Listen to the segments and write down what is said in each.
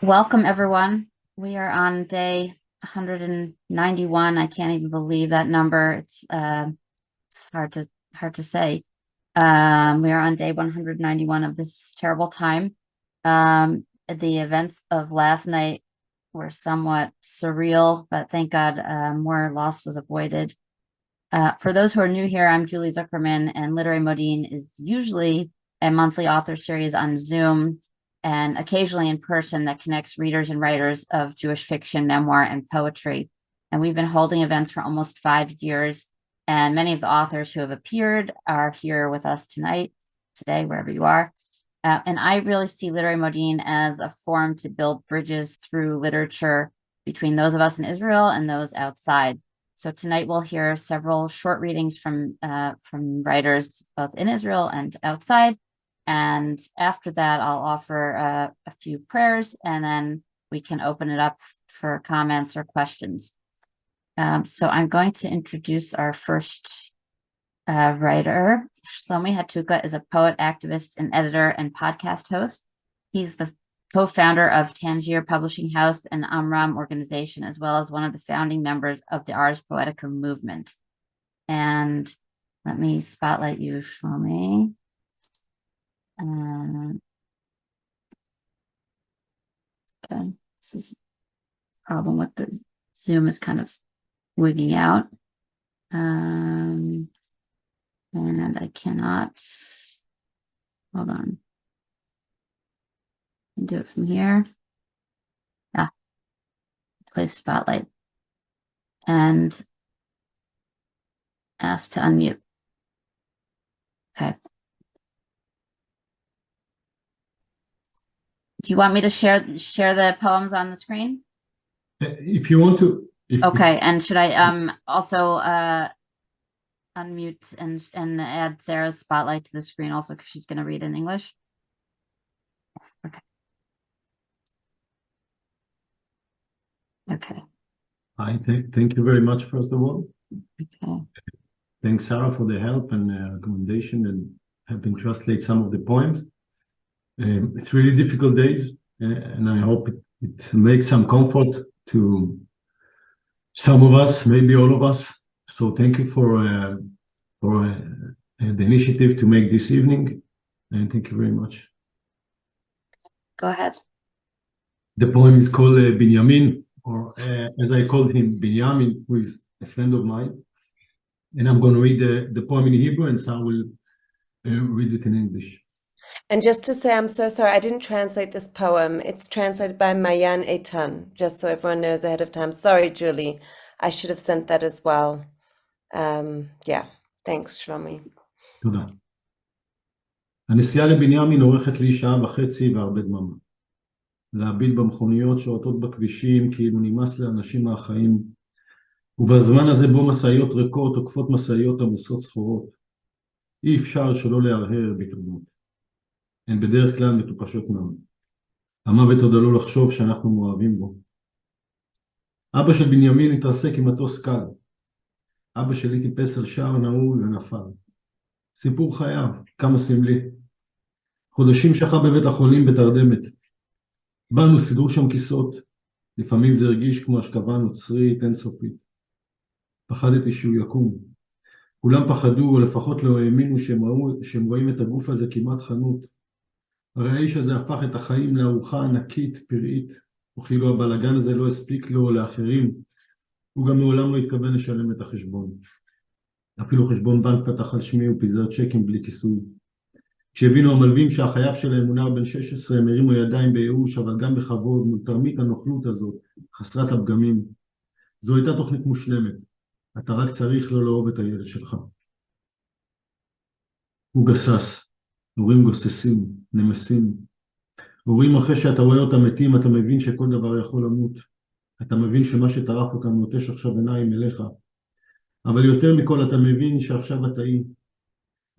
Welcome, everyone. We are on day 191. I can't even believe that number. It's hard to say. We are on day 191 of this terrible time. The events of last night were somewhat surreal, but thank God more loss was avoided. For those who are new here, I'm Julie Zuckerman, and Literary Modiin is usually a monthly author series on Zoom and occasionally in person that connects readers and writers of Jewish fiction, memoir, and poetry. And we've been holding events for almost 5 years, and many of the authors who have appeared are here with us today, wherever you are. And I really see Literary Modiin as a forum to build bridges through literature between those of us in Israel and those outside. So tonight we'll hear several short readings from writers both in Israel and outside. And after that, I'll offer a few prayers, and then we can open it up for comments or questions. So I'm going to introduce our first writer. Shlomi Hatuka is a poet, activist, and editor and podcast host. He's the co-founder of Tangier Publishing House and Amram organization, as well as one of the founding members of the Ars Poetica movement. And let me spotlight you, Shlomi. Okay, this is a problem with the Zoom is kind of wigging out. And I cannot, hold on. Do it from here. Place spotlight and ask to unmute. Okay. Do you want me to share the poems on the screen? If you want to. Okay, and should I also unmute and add Sarah's spotlight to the screen also, because she's going to read in English? Okay. Okay. I thank you very much, first of all. Okay. Thanks, Sarah, for the help and recommendation and helping translate some of the poems. It's really difficult days, and I hope it makes some comfort to some of us, maybe all of us. So thank you for the initiative to make this evening, and thank you very much. Go ahead. The poem is called Binyamin, or as I called him, Binyamin, who is a friend of mine. And I'm going to read the poem in Hebrew, and Sarah will read it in English. And just to say, I'm so sorry, I didn't translate this poem. It's translated by Mayan Eitan, just so everyone knows ahead of time. Sorry, Julie. I should have sent that as well. Yeah, thanks, Shlomi. תודה. הנסיעה לבנימין אורכת לי שעה וחצי והרבה דממה. להביט במכוניות שעוטות בכבישים כאילו נמאס לאנשים מהחיים, ובזמן הזה בו משאיות ריקות עוקפות משאיות עמוסות סחורות. אי אפשר שלא להרהר בתאונות. הן בדרך כלל מטופשות מאוד. המוות עוד עלול לחשוב שאנחנו מאוהבים בו. אבא של בנימין התרסק עם מטוס קל. אבא שלי טיפס על שער נעול ונפל. סיפור חייו, כמה סמלי. חודשים שכב בבית החולים בתרדמת. באנו, סידרו שם כיסאות. לפעמים זה הרגיש כמו השכבה נוצרית אינסופית. פחדתי שהוא יקום. כולם פחדו, או לפחות לא האמינו שהם רואים את הגוף הזה כמעט חנות. הרי האיש הזה הפך את החיים לארוחה ענקית, פראית, וכאילו הבלגן הזה לא הספיק לו או לאחרים, הוא גם מעולם לא התכוון לשלם את החשבון. אפילו חשבון בנק פתח על שמי ופיזר צ'קים בלי כיסוי. כשהבינו המלווים שהחייב שלהם הוא נער בן 16, הם הרימו ידיים בייאוש, אבל גם בכבוד, מול תרמית הנוכלות הזאת, חסרת הפגמים. זו הייתה תוכנית מושלמת. אתה רק צריך לא לאהוב את הילד שלך. הוא גסס. הורים גוססים, נמסים. הורים אחרי שאתה רואה אותם מתים, אתה מבין שכל דבר יכול למות. אתה מבין שמה שטרף אותם נוטש עכשיו עיניים אליך. אבל יותר מכל אתה מבין שעכשיו אתה אי.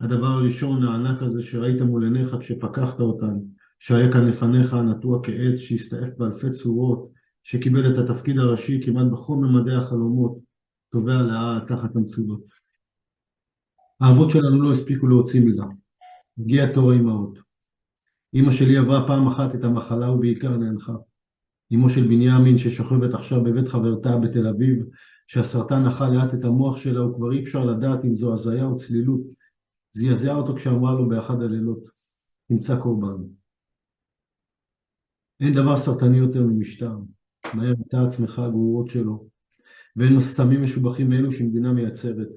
הדבר הראשון, הענק הזה שראית מול עיניך כשפקחת אותן, שהיה כאן לפניך נטוע כעץ שהסתעף באלפי צורות, שקיבל את התפקיד הראשי כמעט בכל ממדי החלומות, טובע לאט תחת המצודות. האבות שלנו לא הספיקו להוציא מילה. הגיע תור האימהות. אמא שלי עברה פעם אחת את המחלה ובעיקר נאנחה. אמו של בנימין ששוכבת עכשיו בבית חברתה בתל אביב, שהסרטן אכל לאט את המוח שלה, וכבר אי אפשר לדעת אם זו הזיה או צלילות. זעזע אותו כשאמרה לו באחד הלילות, תמצא קורבן. אין דבר סרטני יותר ממשטר. מהר הייתה עצמך הגרורות שלו, ואין סמים משובחים מאלו שמדינה מייצרת.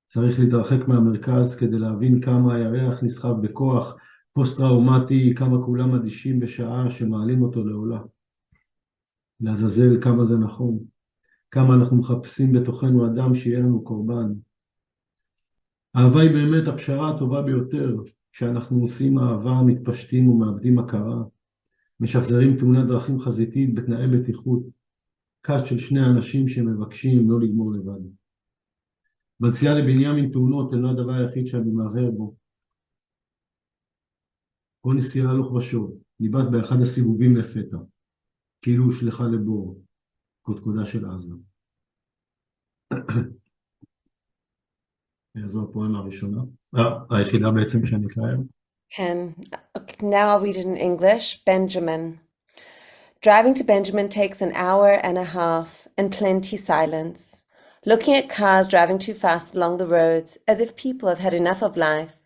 צריך להתרחק מהמרכז כדי להבין כמה הירח נסחב בכוח, פוסט-טראומטי, כמה כולם אדישים בשעה שמעלים אותו לעולה. לעזאזל כמה זה נכון, כמה אנחנו מחפשים בתוכנו אדם שיהיה לנו קורבן. אהבה היא באמת הפשרה הטובה ביותר, כשאנחנו עושים אהבה, מתפשטים ומאבדים הכרה, משחזרים תאונת דרכים חזיתית בתנאי בטיחות, קאט של שני אנשים שמבקשים לא לגמור לבד. בנסיעה לבנימין תאונות אינו הדבר היחיד שאני מהרהר בו. או נסיעה הלוך ושוב, ניבט באחד הסיבובים לפתע, כאילו הושלכה לבור, קודקודה של עזה. זו הפואמה הראשונה, היחידה בעצם שאני אקרא היום. Can. Now I'll read it in English. Benjamin. Driving to Benjamin takes an hour and a half and plenty silence. Looking at cars driving too fast along the roads as if people have had enough of life.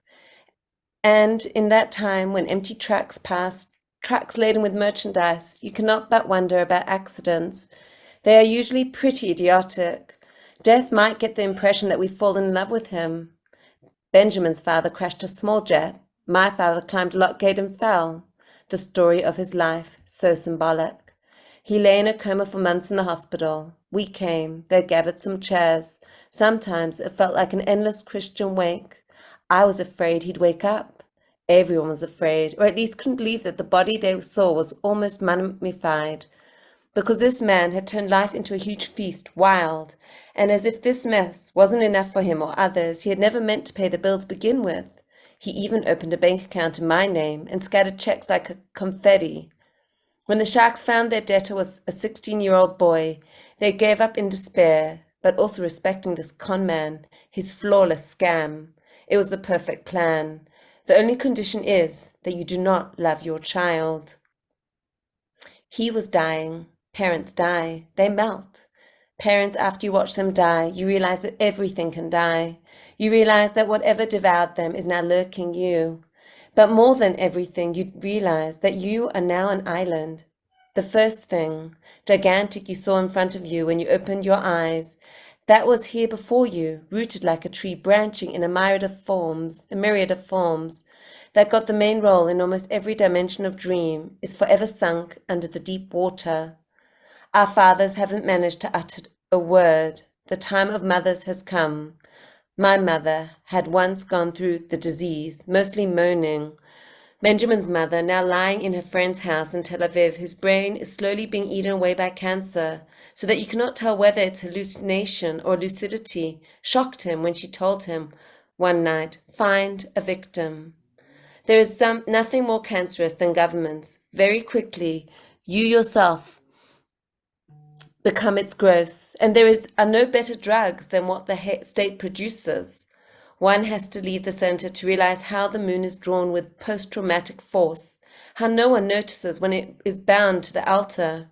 And in that time when empty trucks pass, trucks laden with merchandise, you cannot but wonder about accidents. They are usually pretty idiotic. Death might get the impression that we fall in love with him. Benjamin's father crashed a small jet. My father climbed a lock gate and fell. The story of his life, so symbolic. He lay in a coma for months in the hospital. We came, they gathered some chairs. Sometimes it felt like an endless Christian wake. I was afraid he'd wake up. Everyone was afraid, or at least couldn't believe that the body they saw was almost mummified. Because this man had turned life into a huge feast, wild, and as if this mess wasn't enough for him or others, he had never meant to pay the bills to begin with. He even opened a bank account in my name and scattered checks like a confetti. When the sharks found their debtor was a 16-year-old boy, they gave up in despair, but also respecting this con man, his flawless scam. It was the perfect plan. The only condition is that you do not love your child. He was dying. Parents die. They melt. Parents, after you watch them die, you realize that everything can die. You realize that whatever devoured them is now lurking you. But more than everything, you realize that you are now an island. The first thing, gigantic, you saw in front of you when you opened your eyes, that was here before you, rooted like a tree, branching in a myriad of forms, that got the main role in almost every dimension of dream, is forever sunk under the deep water. Our fathers haven't managed to utter a word. The time of mothers has come. My mother had once gone through the disease, mostly moaning. Benjamin's mother, now lying in her friend's house in Tel Aviv, whose brain is slowly being eaten away by cancer, so that you cannot tell whether it's hallucination or lucidity, shocked him when she told him one night, find a victim. There is nothing more cancerous than governments. Very quickly, you yourself become its growths, and there are no better drugs than what the state produces. One has to leave the center to realize how the moon is drawn with post-traumatic force, how no one notices when it is bound to the altar.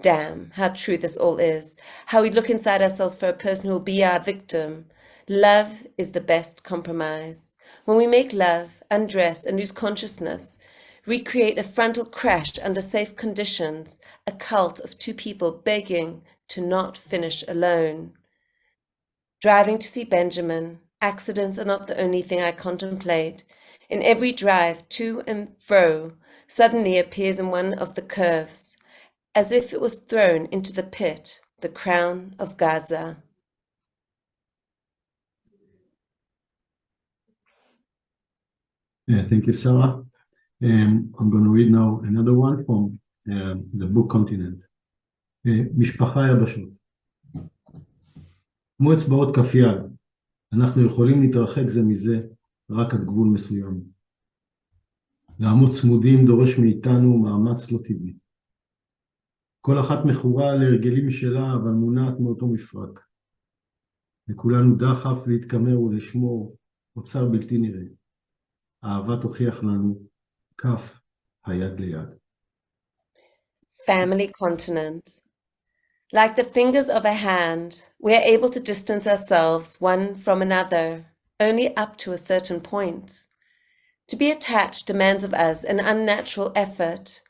Damn, how true this all is, how we look inside ourselves for a person who will be our victim. Love is the best compromise. When we make love, undress and lose consciousness, recreate a frontal crash under safe conditions, a cult of two people begging to not finish alone. Driving to see Benjamin, accidents are not the only thing I contemplate. In every drive to and fro, suddenly appears in one of the curves, as if it was thrown into the pit, the crown of Gaza. Yeah, thank you, Sarah. I'm going to read now another one from the book Continent. משפחה יבשות. כמו אצבעות כף יד, אנחנו יכולים להתרחק זה מזה רק עד גבול מסוים. לעמוד צמודים דורש מאיתנו מאמץ לא טבעי. כל אחת מכורה להרגלים משלה, אבל מונעת מאותו מפרק. לכולנו דחף להתקמר ולשמור אוצר בלתי נראה. האהבה תוכיח לנו כף היד ליד. family continent. Like the fingers of a hand, we are able to distance ourselves one from another, only up to a certain point. To be attached demands of us an unnatural effort.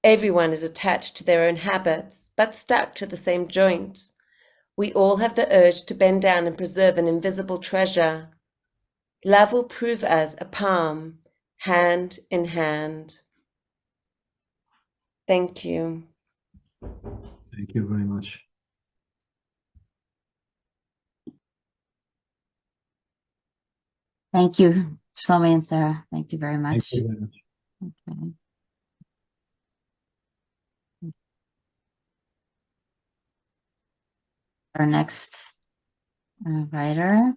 Everyone is attached to their own habits, but stuck to the same joint. We all have the urge to bend down and preserve an invisible treasure. Love will prove us a palm, hand in hand. Thank you. Thank you very much. Thank you, Shlomi and Sarah. Thank you very Thank much. you very much. Okay. Our next writer,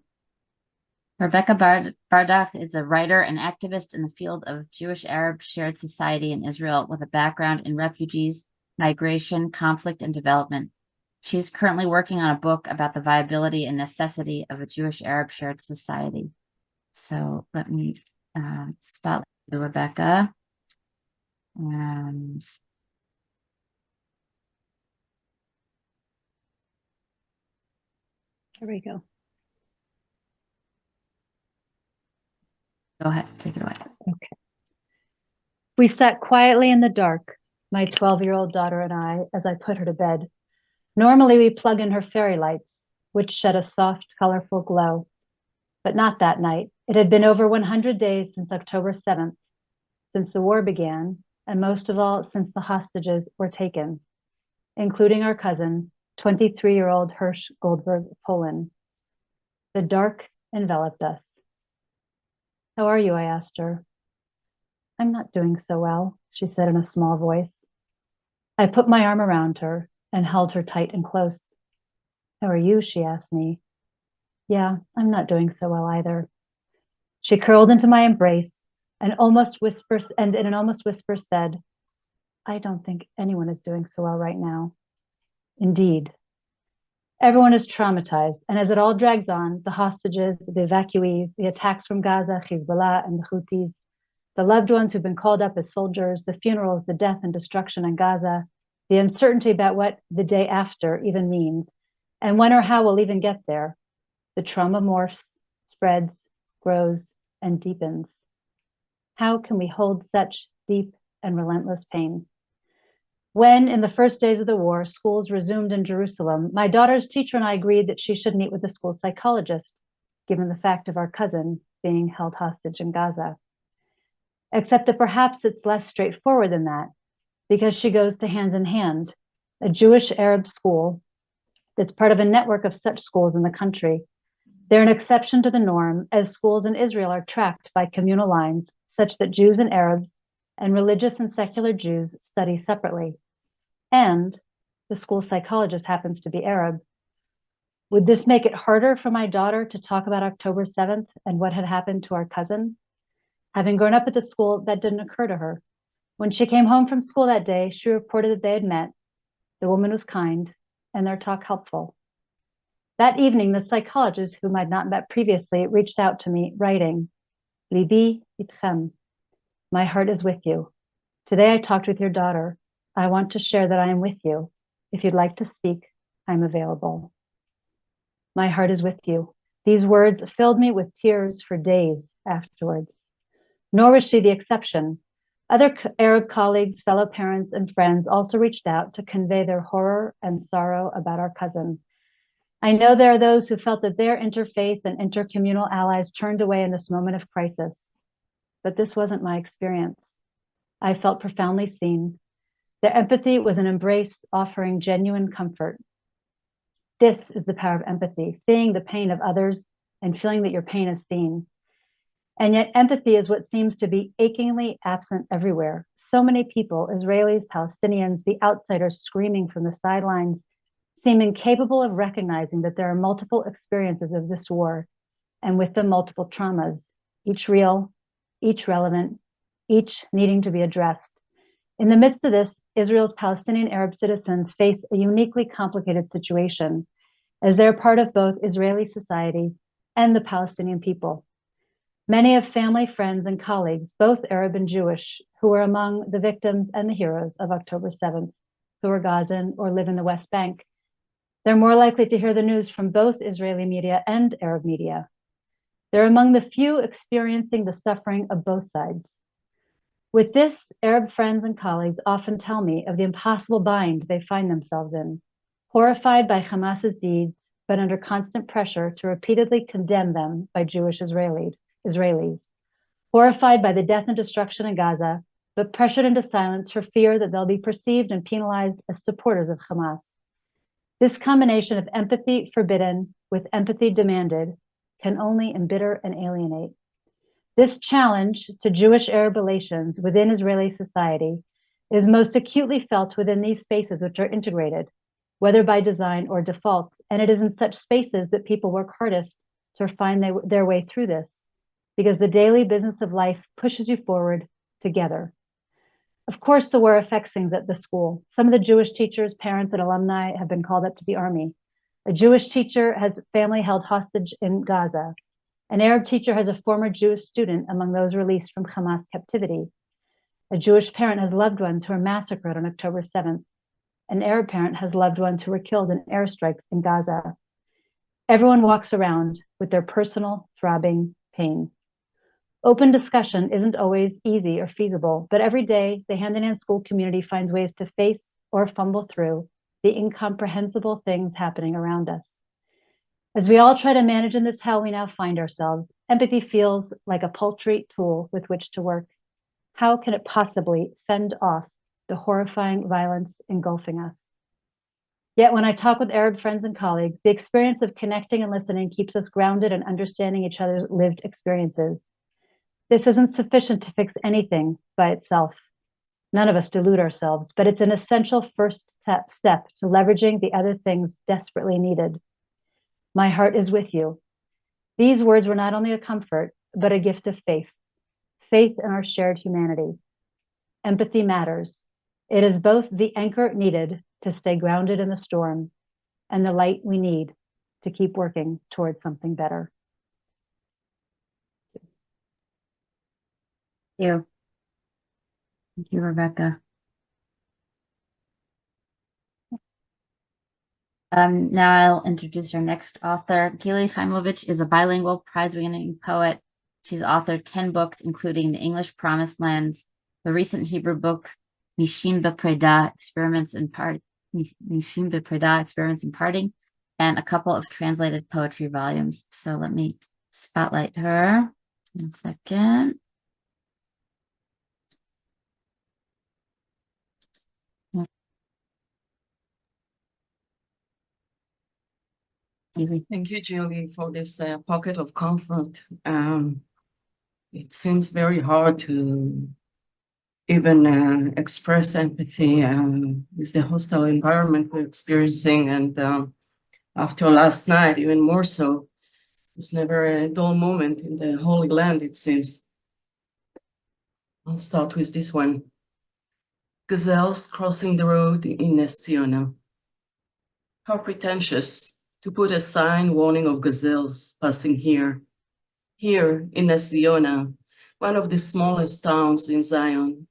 Rebecca Bardach, is a writer and activist in the field of Jewish-Arab shared society in Israel with a background in refugees, migration, conflict, and development. She is currently working on a book about the viability and necessity of a Jewish-Arab shared society. So let me spotlight Rebecca. And Here we go. go ahead, take it away. Okay. We sat quietly in the dark, my 12-year-old daughter and I, as I put her to bed. Normally, we plug in her fairy lights, which shed a soft, colorful glow. But not that night. It had been over 100 days since October 7th, since the war began, and most of all, since the hostages were taken, including our cousin, 23-year-old Hirsch Goldberg Poland. The dark enveloped us. How are you? I asked her. I'm not doing so well, she said in a small voice. I put my arm around her and held her tight and close. How are you? She asked me. Yeah, I'm not doing so well either. She curled into my embrace and in an almost whisper said, I don't think anyone is doing so well right now. Indeed. Everyone is traumatized, and as it all drags on, the hostages, the evacuees, the attacks from Gaza, Hezbollah, and the Houthis, the loved ones who've been called up as soldiers, the funerals, the death and destruction in Gaza, the uncertainty about what the day after even means, and when or how we'll even get there. The trauma morphs, spreads, grows, and deepens. How can we hold such deep and relentless pain? When, in the first days of the war, schools resumed in Jerusalem, my daughter's teacher and I agreed that she should meet with the school psychologist, given the fact of our cousin being held hostage in Gaza. Except that perhaps it's less straightforward than that, because she goes to Hand in Hand, a Jewish-Arab school that's part of a network of such schools in the country. They're an exception to the norm, as schools in Israel are tracked by communal lines, such that Jews and Arabs and religious and secular Jews study separately. And the school psychologist happens to be Arab. Would this make it harder for my daughter to talk about October 7th and what had happened to our cousin? Having grown up at the school, that didn't occur to her. When she came home from school that day, she reported that they had met. The woman was kind, and their talk helpful. That evening, the psychologist, whom I'd not met previously, reached out to me, writing, Libi itchem, my heart is with you. Today I talked with your daughter. I want to share that I am with you. If you'd like to speak, I'm available. My heart is with you. These words filled me with tears for days afterwards. Nor was she the exception. Other Arab colleagues, fellow parents, and friends also reached out to convey their horror and sorrow about our cousin. I know there are those who felt that their interfaith and intercommunal allies turned away in this moment of crisis. But this wasn't my experience. I felt profoundly seen. Their empathy was an embrace offering genuine comfort. This is the power of empathy, seeing the pain of others and feeling that your pain is seen. And yet empathy is what seems to be achingly absent everywhere. So many people, Israelis, Palestinians, the outsiders screaming from the sidelines, seem incapable of recognizing that there are multiple experiences of this war, and with them multiple traumas, each real, each relevant, each needing to be addressed. In the midst of this, Israel's Palestinian Arab citizens face a uniquely complicated situation, as they're part of both Israeli society and the Palestinian people. Many have family, friends, and colleagues, both Arab and Jewish, who are among the victims and the heroes of October 7th. who are Gazan or live in the West Bank. They're more likely to hear the news from both Israeli media and Arab media. They're among the few experiencing the suffering of both sides. With this, Arab friends and colleagues often tell me of the impossible bind they find themselves in, horrified by Hamas's deeds, but under constant pressure to repeatedly condemn them by Jewish Israelis, horrified by the death and destruction in Gaza, but pressured into silence for fear that they'll be perceived and penalized as supporters of Hamas. This combination of empathy forbidden with empathy demanded can only embitter and alienate. This challenge to Jewish-Arab relations within Israeli society is most acutely felt within these spaces which are integrated, whether by design or default, and it is in such spaces that people work hardest to find their way through this, because the daily business of life pushes you forward together. Of course, the war affects things at the school. Some of the Jewish teachers, parents, and alumni have been called up to the army. A Jewish teacher has family held hostage in Gaza. An Arab teacher has a former Jewish student among those released from Hamas captivity. A Jewish parent has loved ones who were massacred on October 7th. An Arab parent has loved ones who were killed in airstrikes in Gaza. Everyone walks around with their personal throbbing pain. Open discussion isn't always easy or feasible, but every day the hand-in-hand school community finds ways to face or fumble through the incomprehensible things happening around us. As we all try to manage in this hell we now find ourselves, empathy feels like a paltry tool with which to work. How can it possibly fend off the horrifying violence engulfing us? Yet when I talk with Arab friends and colleagues, the experience of connecting and listening keeps us grounded and understanding each other's lived experiences. This isn't sufficient to fix anything by itself. None of us delude ourselves, but it's an essential first step to leveraging the other things desperately needed. My heart is with you. These words were not only a comfort, but a gift of faith. Faith in our shared humanity. Empathy matters. It is both the anchor needed to stay grounded in the storm and the light we need to keep working towards something better. Thank you. Thank you, Rebecca. Now I'll introduce our next author. Gili Haimovich is a bilingual prize-winning poet. She's authored 10 books, including The English Promised Land, the recent Hebrew book, Mishim B'Preda, Experiments in Parting, and a couple of translated poetry volumes. So let me spotlight her. 1 second. Thank you, Julie, for this pocket of comfort. It seems very hard to even express empathy with the hostile environment we're experiencing. And after last night, even more so, there's never a dull moment in the Holy Land, it seems. I'll start with this one. Gazelles crossing the road in Nes Ziona. How pretentious to put a sign warning of gazelles passing here. Here in Nes Ziona, one of the smallest towns in Zion.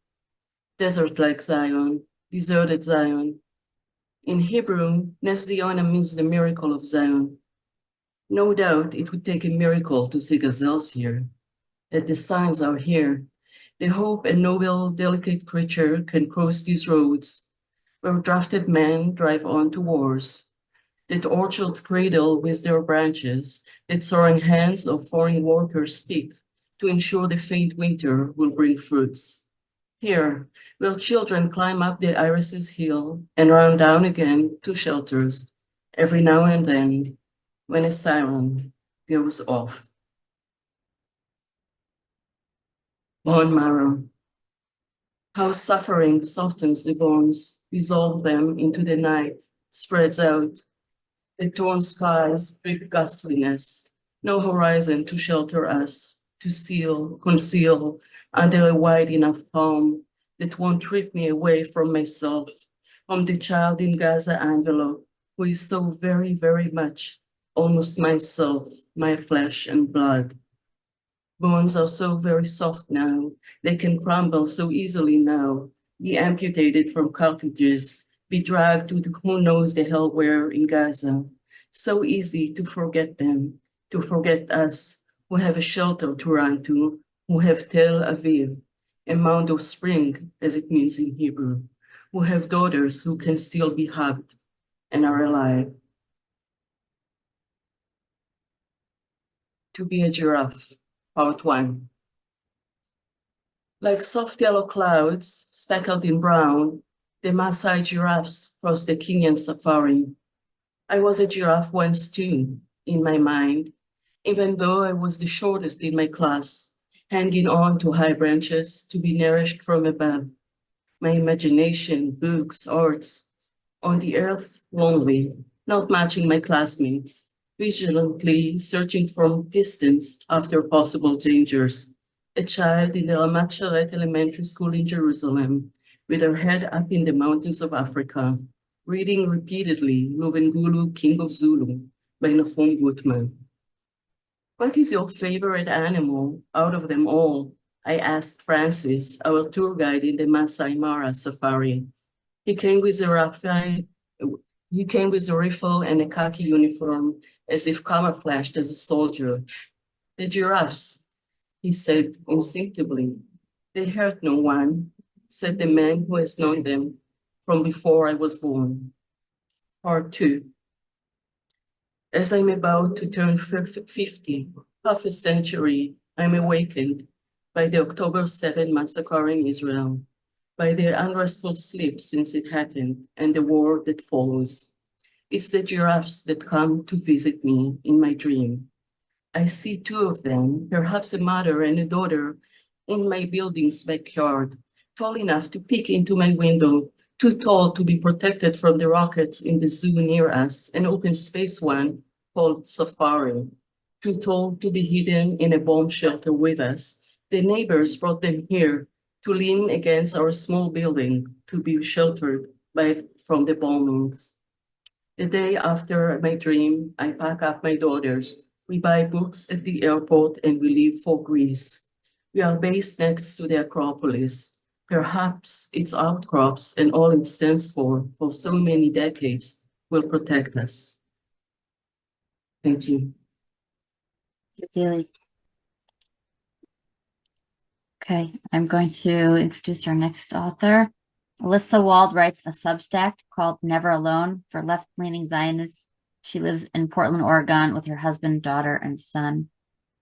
Desert-like Zion, deserted Zion. In Hebrew, Nes Ziona means the miracle of Zion. No doubt it would take a miracle to see gazelles here. That the signs are here. The hope a noble, delicate creature can cross these roads, where drafted men drive on to wars. That orchards cradle with their branches, that soaring hands of foreign workers speak to ensure the faint winter will bring fruits. Here, will children climb up the irises hill and run down again to shelters, every now and then, when a siren goes off. Bone marrow. How suffering softens the bones, dissolves them into the night, spreads out. The torn skies drip ghastliness, no horizon to shelter us, to conceal under a wide enough palm that won't rip me away from myself, from the child in Gaza envelope, who is so very, very much almost myself, my flesh and blood. Bones are so very soft now, they can crumble so easily now, be amputated from cartilages, be dragged to who knows the hell where in Gaza. So easy to forget them, to forget us, who have a shelter to run to, who have Tel Aviv, a mound of spring, as it means in Hebrew, who have daughters who can still be hugged and are alive. To be a giraffe, part 1. Like soft yellow clouds speckled in brown, the Maasai giraffes cross the Kenyan safari. I was a giraffe once too, in my mind, even though I was the shortest in my class, hanging on to high branches to be nourished from above. My imagination, books, arts, on the earth lonely, not matching my classmates, vigilantly searching from distance after possible dangers. A child in the Ramat Sharet Elementary School in Jerusalem, with her head up in the mountains of Africa, reading repeatedly Luvengulu, King of Zulu, by Nahum Gutman. What is your favorite animal out of them all? I asked Francis, our tour guide in the Masai Mara safari. He came with a rifle and a khaki uniform, as if camouflaged as a soldier. The giraffes, he said instinctively. They hurt no one, said the man who has known them from before I was born. Part 2. As I'm about to turn 50, half a century, I'm awakened by the October 7 massacre in Israel, by the unrestful sleep since it happened, and the war that follows. It's the giraffes that come to visit me in my dream. I see 2 of them, perhaps a mother and a daughter, in my building's backyard, tall enough to peek into my window, too tall to be protected from the rockets in the zoo near us, an open space one called Safari, too tall to be hidden in a bomb shelter with us. The neighbors brought them here to lean against our small building, to be sheltered from the bombings. The day after my dream, I pack up my daughters. We buy books at the airport and we leave for Greece. We are based next to the Acropolis. Perhaps its outcrops and all it stands for so many decades will protect us. Thank you. Gili. Okay, I'm going to introduce our next author. Elissa Wald writes a Substack called Never Alone for left-leaning Zionists. She lives in Portland, Oregon with her husband, daughter, and son.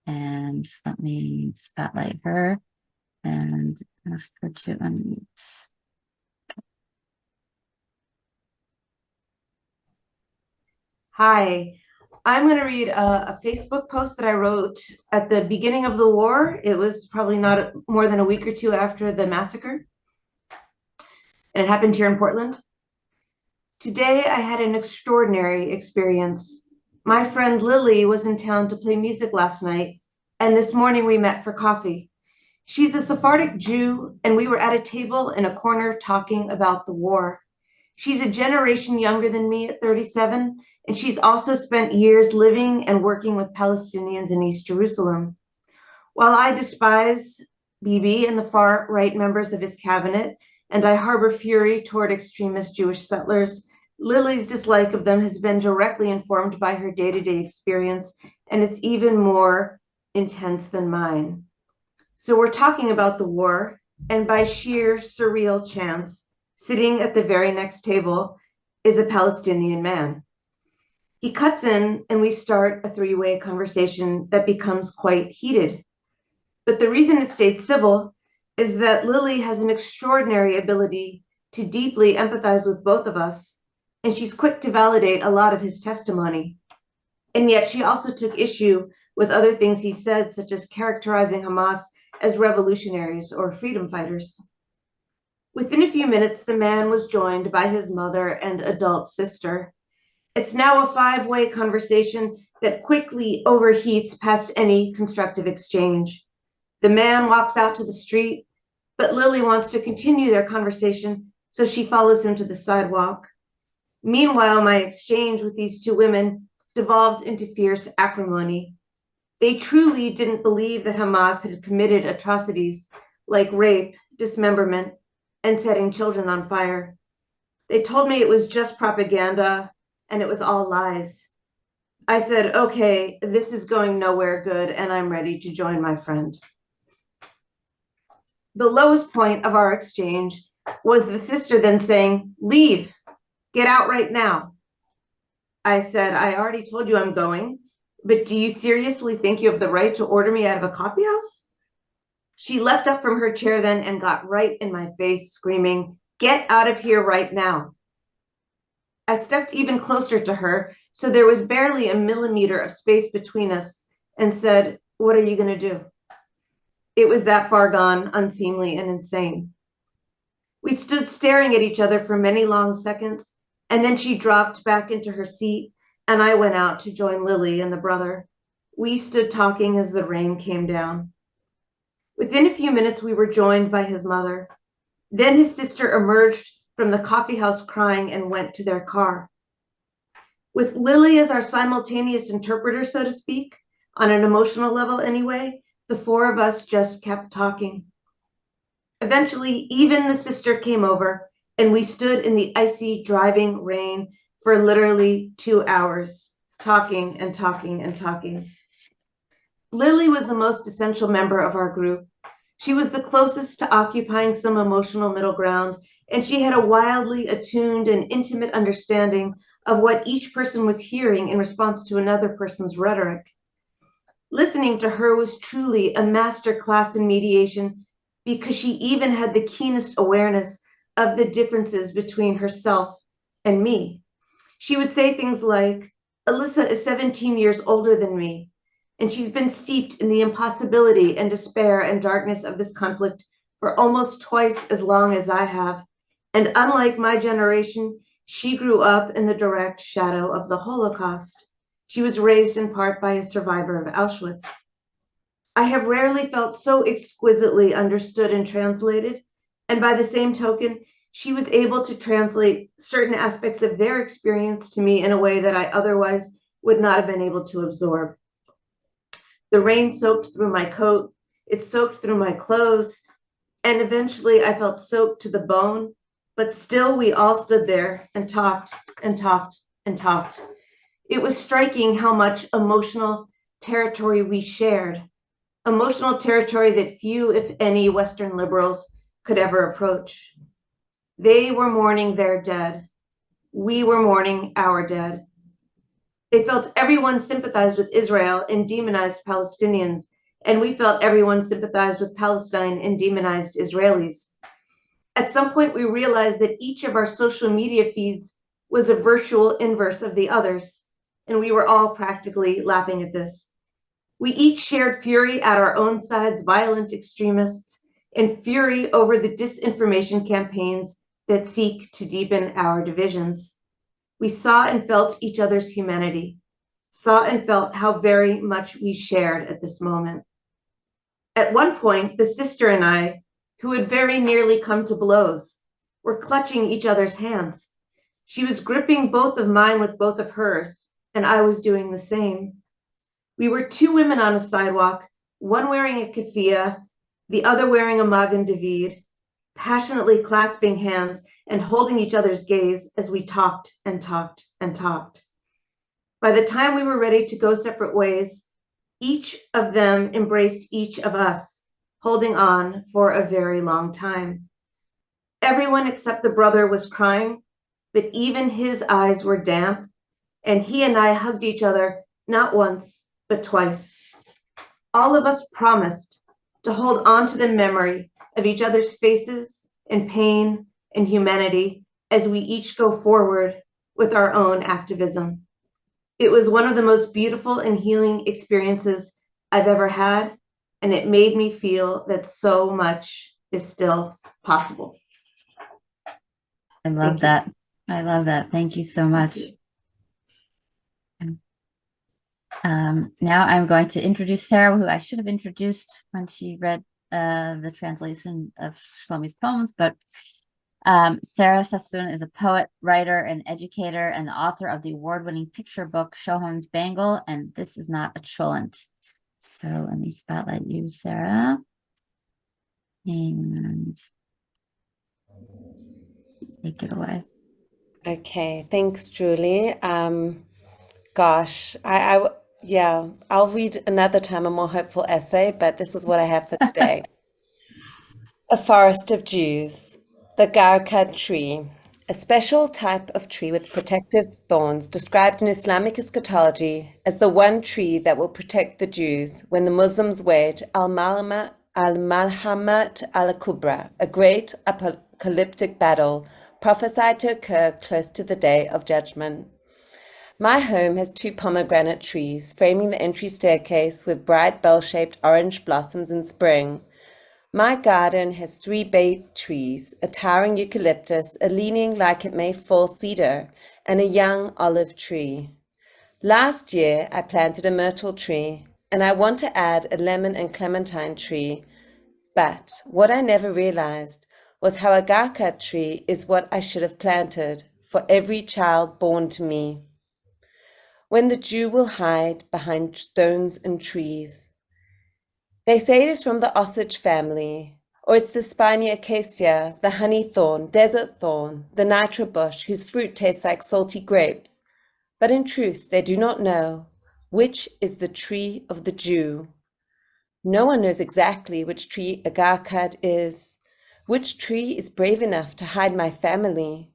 And let me spotlight her and ask her to unmute. Hi, I'm going to read a Facebook post that I wrote at the beginning of the war. It was probably not more than a week or 2 after the massacre. And it happened here in Portland. Today, I had an extraordinary experience. My friend Lily was in town to play music last night, and this morning we met for coffee. She's a Sephardic Jew, and we were at a table in a corner talking about the war. She's a generation younger than me at 37, and she's also spent years living and working with Palestinians in East Jerusalem. While I despise Bibi and the far-right members of his cabinet, and I harbor fury toward extremist Jewish settlers, Lily's dislike of them has been directly informed by her day-to-day experience, and it's even more intense than mine. So we're talking about the war, and by sheer surreal chance, sitting at the very next table is a Palestinian man. He cuts in and we start a 3-way conversation that becomes quite heated. But the reason it stayed civil is that Lily has an extraordinary ability to deeply empathize with both of us, and she's quick to validate a lot of his testimony. And yet she also took issue with other things he said, such as characterizing Hamas as revolutionaries or freedom fighters. Within a few minutes, the man was joined by his mother and adult sister. It's now a 5-way conversation that quickly overheats past any constructive exchange. The man walks out to the street, but Lily wants to continue their conversation, so she follows him to the sidewalk. Meanwhile, my exchange with these 2 women devolves into fierce acrimony. They truly didn't believe that Hamas had committed atrocities like rape, dismemberment, and setting children on fire. They told me it was just propaganda and it was all lies. I said, okay, this is going nowhere good, and I'm ready to join my friend. The lowest point of our exchange was the sister then saying, leave, get out right now. I said, I already told you I'm going, but do you seriously think you have the right to order me out of a coffee house? She leapt up from her chair then and got right in my face, screaming, get out of here right now. I stepped even closer to her, so there was barely a millimeter of space between us, and said, what are you going to do? It was that far gone, unseemly, and insane. We stood staring at each other for many long seconds, and then she dropped back into her seat, and I went out to join Lily and the brother. We stood talking as the rain came down. Within a few minutes, we were joined by his mother. Then his sister emerged from the coffee house crying and went to their car. With Lily as our simultaneous interpreter, so to speak, on an emotional level anyway, the four of us just kept talking. Eventually, even the sister came over, and we stood in the icy, driving rain for literally 2 hours, talking and talking and talking. Lily was the most essential member of our group. She was the closest to occupying some emotional middle ground, and she had a wildly attuned and intimate understanding of what each person was hearing in response to another person's rhetoric. Listening to her was truly a master class in mediation, because she even had the keenest awareness of the differences between herself and me. She would say things like, Elissa is 17 years older than me, and she's been steeped in the impossibility and despair and darkness of this conflict for almost twice as long as I have. And unlike my generation, she grew up in the direct shadow of the Holocaust. She was raised in part by a survivor of Auschwitz. I have rarely felt so exquisitely understood and translated, and by the same token, she was able to translate certain aspects of their experience to me in a way that I otherwise would not have been able to absorb. The rain soaked through my coat, it soaked through my clothes, and eventually I felt soaked to the bone, but still we all stood there and talked and talked and talked. It was striking how much emotional territory we shared, emotional territory that few, if any, Western liberals could ever approach. They were mourning their dead. We were mourning our dead. They felt everyone sympathized with Israel and demonized Palestinians, and we felt everyone sympathized with Palestine and demonized Israelis. At some point, we realized that each of our social media feeds was a virtual inverse of the others, and we were all practically laughing at this. We each shared fury at our own side's violent extremists and fury over the disinformation campaigns that seek to deepen our divisions. We saw and felt each other's humanity, saw and felt how very much we shared at this moment. At one point, the sister and I, who had very nearly come to blows, were clutching each other's hands. She was gripping both of mine with both of hers, and I was doing the same. We were two women on a sidewalk, one wearing a keffiyeh, the other wearing a Magen David, passionately clasping hands and holding each other's gaze as we talked and talked and talked. By the time we were ready to go separate ways, each of them embraced each of us, holding on for a very long time. Everyone except the brother was crying, but even his eyes were damp, and he and I hugged each other not once, but twice. All of us promised to hold on to the memory of each other's faces and pain and humanity as we each go forward with our own activism. It was one of the most beautiful and healing experiences I've ever had, and it made me feel that so much is still possible. I love that. I love that. Thank you so much. Now I'm going to introduce Sarah, who I should have introduced when she read the translation of Shlomi's poems, but Sarah Sassoon is a poet, writer, and educator, and the author of the award-winning picture book Shoham Bangle, and This Is Not a Cholent. So let me spotlight you, Sarah. And take it away. Okay, thanks, Julie. Gosh, yeah, I'll read another time a more hopeful essay, but this is what I have for today. A forest of Jews, the Garkad tree, a special type of tree with protective thorns described in Islamic eschatology as the one tree that will protect the Jews when the Muslims wage al-Malhamat al-Kubra, a great apocalyptic battle prophesied to occur close to the day of judgment. My home has 2 pomegranate trees framing the entry staircase with bright bell-shaped orange blossoms in spring. My garden has 3 bay trees, a towering eucalyptus, a leaning like it may fall cedar, and a young olive tree. Last year, I planted a myrtle tree, and I want to add a lemon and clementine tree. But what I never realized was how a garkad tree is what I should have planted for every child born to me. When the Jew will hide behind stones and trees. They say it is from the osage family, or it's the spiny acacia, the honey thorn, desert thorn, the nitra bush, whose fruit tastes like salty grapes. But in truth, they do not know which is the tree of the Jew. No one knows exactly which tree a garkad is, which tree is brave enough to hide my family.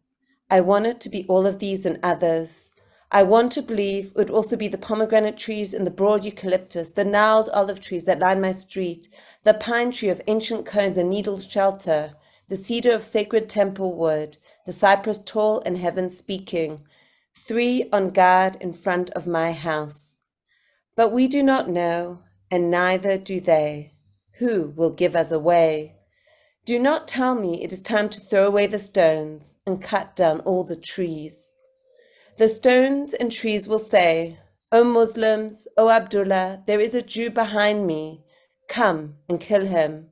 I want it to be all of these and others. I want to believe it would also be the pomegranate trees and the broad eucalyptus, the gnarled olive trees that line my street, the pine tree of ancient cones and needles shelter, the cedar of sacred temple wood, the cypress tall and heaven speaking, 3 on guard in front of my house. But we do not know, and neither do they. Who will give us away? Do not tell me it is time to throw away the stones and cut down all the trees. The stones and trees will say, O Muslims, O Abdullah, there is a Jew behind me. Come and kill him.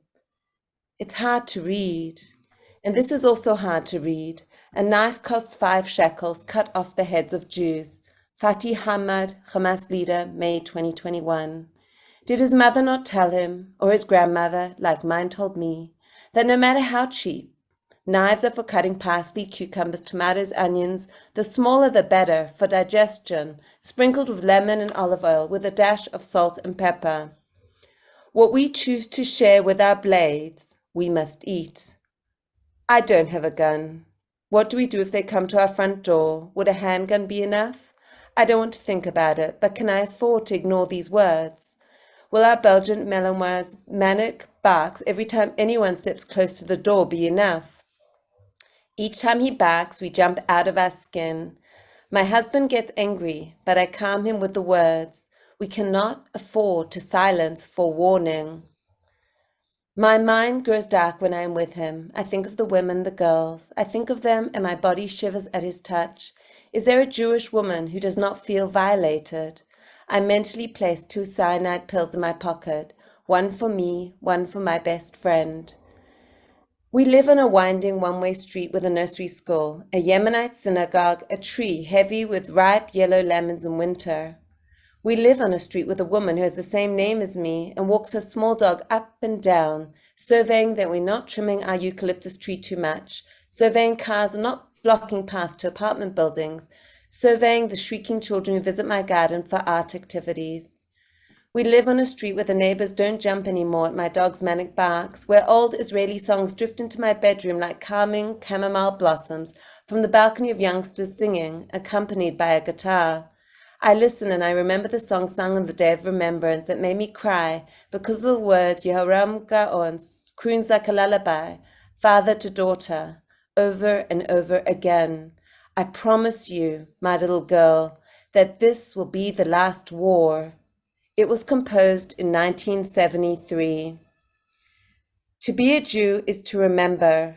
It's hard to read. And this is also hard to read. A knife costs 5 shekels, cut off the heads of Jews. Fatih Hamad, Hamas leader, May 2021. Did his mother not tell him, or his grandmother, like mine told me, that no matter how cheap, knives are for cutting parsley, cucumbers, tomatoes, onions, the smaller the better, for digestion, sprinkled with lemon and olive oil, with a dash of salt and pepper. What we choose to share with our blades, we must eat. I don't have a gun. What do we do if they come to our front door? Would a handgun be enough? I don't want to think about it, but can I afford to ignore these words? Will our Belgian Malinois' manic barks every time anyone steps close to the door be enough? Each time he barks, we jump out of our skin. My husband gets angry, but I calm him with the words, we cannot afford to silence for warning. My mind grows dark when I am with him. I think of the women, the girls. I think of them and my body shivers at his touch. Is there a Jewish woman who does not feel violated? I mentally place 2 cyanide pills in my pocket, one for me, one for my best friend. We live on a winding one-way street with a nursery school, a Yemenite synagogue, a tree heavy with ripe yellow lemons in winter. We live on a street with a woman who has the same name as me and walks her small dog up and down, surveying that we're not trimming our eucalyptus tree too much, surveying cars and not blocking paths to apartment buildings, surveying the shrieking children who visit my garden for art activities. We live on a street where the neighbors don't jump anymore at my dog's manic barks, where old Israeli songs drift into my bedroom like calming chamomile blossoms from the balcony of youngsters singing, accompanied by a guitar. I listen and I remember the song sung on the Day of Remembrance that made me cry because of the word Yehoram Gaon croons like a lullaby, father to daughter, over and over again. I promise you, my little girl, that this will be the last war. It was composed in 1973. To be a Jew is to remember.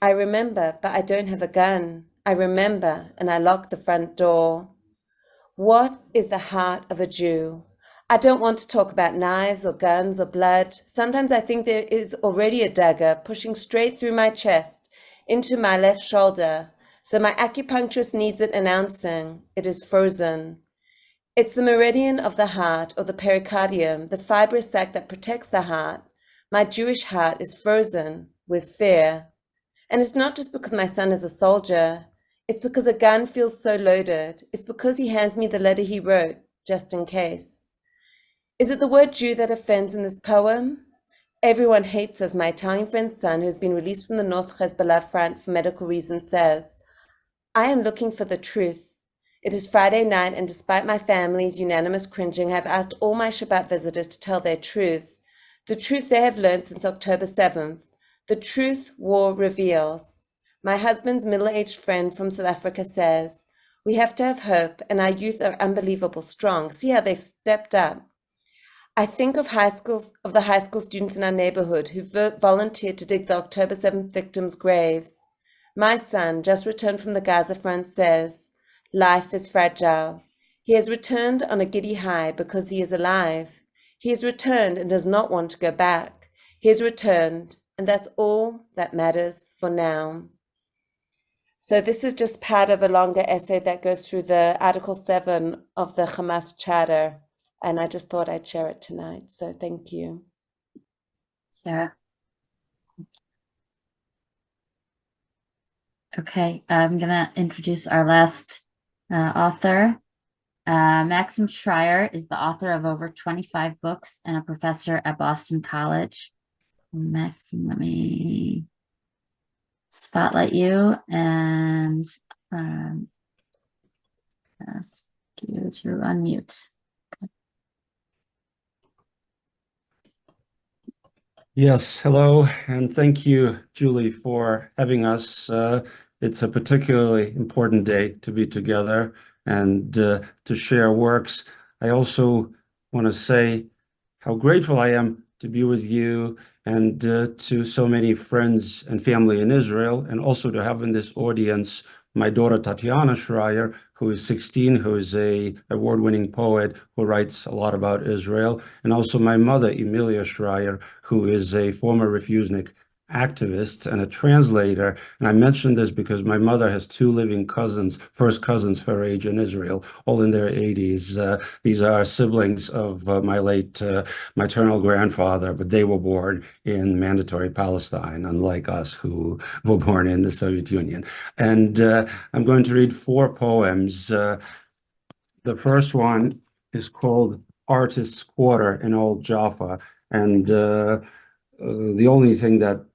I remember, but I don't have a gun. I remember, and I lock the front door. What is the heart of a Jew? I don't want to talk about knives or guns or blood. Sometimes I think there is already a dagger pushing straight through my chest into my left shoulder, so my acupuncturist needs it announcing it is frozen. It's the meridian of the heart, or the pericardium, the fibrous sac that protects the heart. My Jewish heart is frozen with fear. And it's not just because my son is a soldier. It's because a gun feels so loaded. It's because he hands me the letter he wrote, just in case. Is it the word Jew that offends in this poem? Everyone hates us, my Italian friend's son, who's been released from the North Hezbollah front for medical reasons, says. I am looking for the truth. It is Friday night, and despite my family's unanimous cringing, I've asked all my Shabbat visitors to tell their truths. The truth they have learned since October 7th. The truth war reveals. My husband's middle-aged friend from South Africa says, we have to have hope, and our youth are unbelievable strong. See how they've stepped up. I think of the high school students in our neighborhood who volunteered to dig the October 7th victims' graves. My son, just returned from the Gaza front, says, life is fragile. He has returned on a giddy high because he is alive. He has returned and does not want to go back. He has returned, and that's all that matters for now. So this is just part of a longer essay that goes through the Article 7 of the Hamas Charter, and I just thought I'd share it tonight. So thank you. Sarah. Okay, I'm gonna introduce our last author. Maxim Shrayer is the author of over 25 books and a professor at Boston College. Maxim, let me spotlight you and ask you to unmute. Yes, hello, and thank you, Julie, for having us. It's a particularly important day to be together and to share works. I also want to say how grateful I am to be with you and to so many friends and family in Israel, and also to have in this audience my daughter Tatiana Shrayer, who is 16, who is an award-winning poet who writes a lot about Israel, and also my mother, Emilia Shrayer, who is a former Refusnik activist and a translator. And I mention this because my mother has two living cousins, first cousins her age in Israel, all in their 80s. These are siblings of my late maternal grandfather, but they were born in mandatory Palestine, unlike us who were born in the Soviet Union. And I'm going to read four poems. The first one is called Artist's Quarter in Old Jaffa. And the only thing that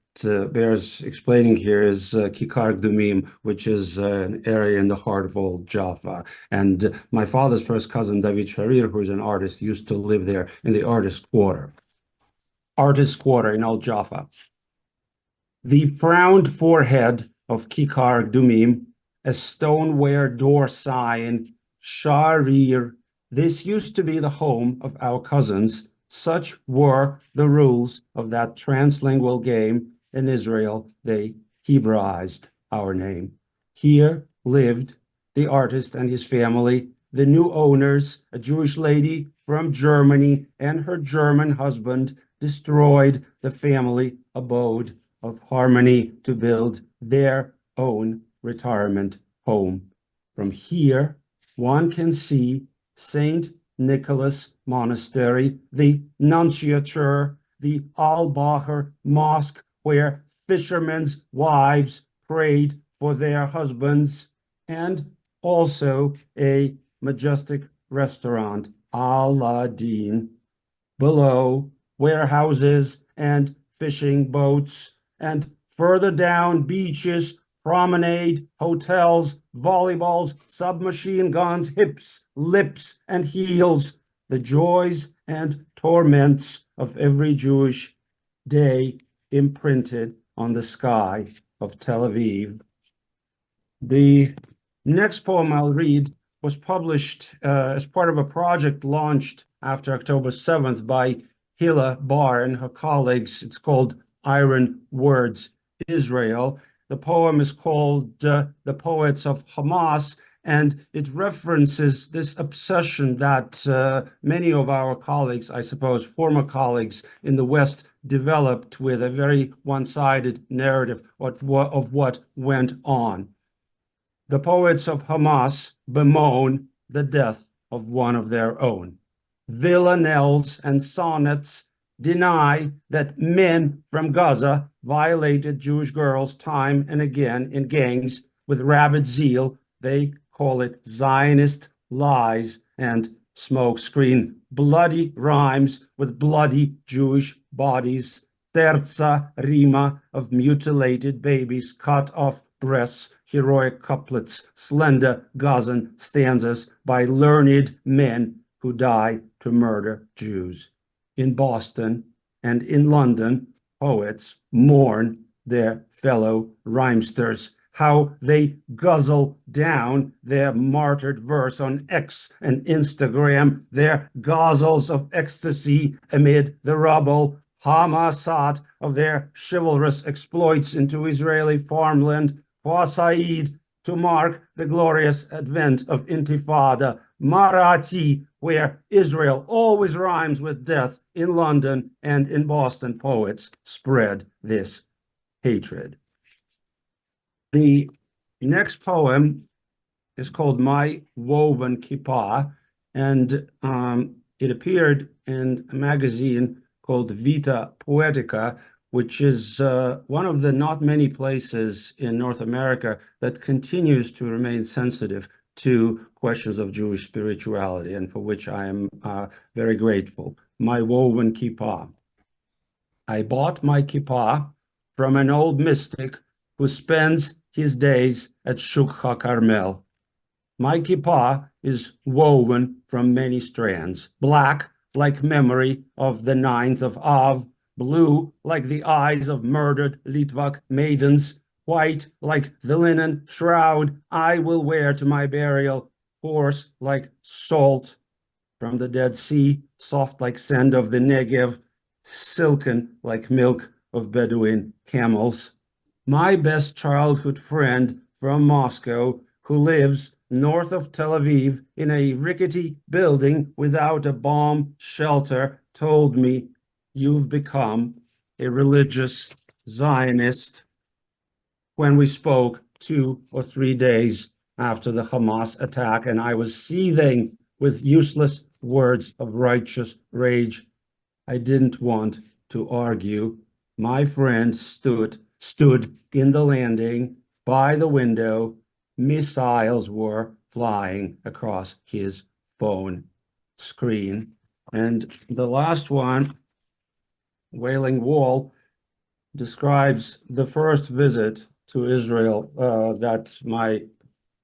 bears explaining here is Kikar Gdumim, which is an area in the heart of Old Jaffa. And my father's first cousin, David Shrayer, who is an artist, used to live there in the Artist's Quarter. Artist's Quarter in Old Jaffa. The frowned forehead of Kikar Gdumim, a stoneware door sign, Shrayer. This used to be the home of our cousins. Such were the rules of that translingual game. In Israel, they Hebraized our name. Here lived the artist and his family, the new owners, a Jewish lady from Germany, and her German husband destroyed the family abode of harmony to build their own retirement home. From here, one can see St. Nicholas Monastery, the nunciature, the Al-Bahar Mosque, where fishermen's wives prayed for their husbands, and also a majestic restaurant, Aladdin. Below, warehouses and fishing boats, and further down, beaches, promenade, hotels, volleyballs, submachine guns, hips, lips, and heels, the joys and torments of every Jewish day imprinted on the sky of Tel Aviv. The next poem I'll read was published as part of a project launched after October 7th by Hila Bar and her colleagues. It's called Iron Words, Israel. The poem is called The Poets of Hamas, and it references this obsession that many of our colleagues, I suppose, former colleagues in the West, developed with a very one-sided narrative of what went on. The poets of Hamas bemoan the death of one of their own. Villanelles and sonnets deny that men from Gaza violated Jewish girls time and again in gangs, with rabid zeal. They call it Zionist lies and smokescreen. Bloody rhymes with bloody Jewish bodies. Terza rima of mutilated babies, cut off breasts, heroic couplets, slender Gazan stanzas by learned men who die to murder Jews. In Boston and in London, poets mourn their fellow rhymesters, how they guzzle down their martyred verse on X and Instagram, their guzzles of ecstasy amid the rubble, Hamasat of their chivalrous exploits into Israeli farmland, Quasaid to mark the glorious advent of Intifada, Marathi, where Israel always rhymes with death. In London and in Boston, poets spread this hatred. The next poem is called My Woven Kippah, and it appeared in a magazine called Vita Poetica, which is one of the not many places in North America that continues to remain sensitive to questions of Jewish spirituality, and for which I am very grateful. My Woven Kippah. I bought my kippah from an old mystic who spends his days at Shuk HaKarmel. My kippah is woven from many strands, black like memory of the 9th of Av, blue like the eyes of murdered Litvak maidens, white like the linen shroud I will wear to my burial, coarse like salt from the Dead Sea, soft like sand of the Negev, silken like milk of Bedouin camels. My best childhood friend from Moscow, who lives north of Tel Aviv in a rickety building without a bomb shelter, told me, "You've become a religious Zionist," when we spoke 2 or 3 days after the Hamas attack, and I was seething with useless words of righteous rage. I didn't want to argue. My friend stood in the landing by the window. Missiles were flying across his phone screen. And the last one, Wailing Wall, describes the first visit to Israel that my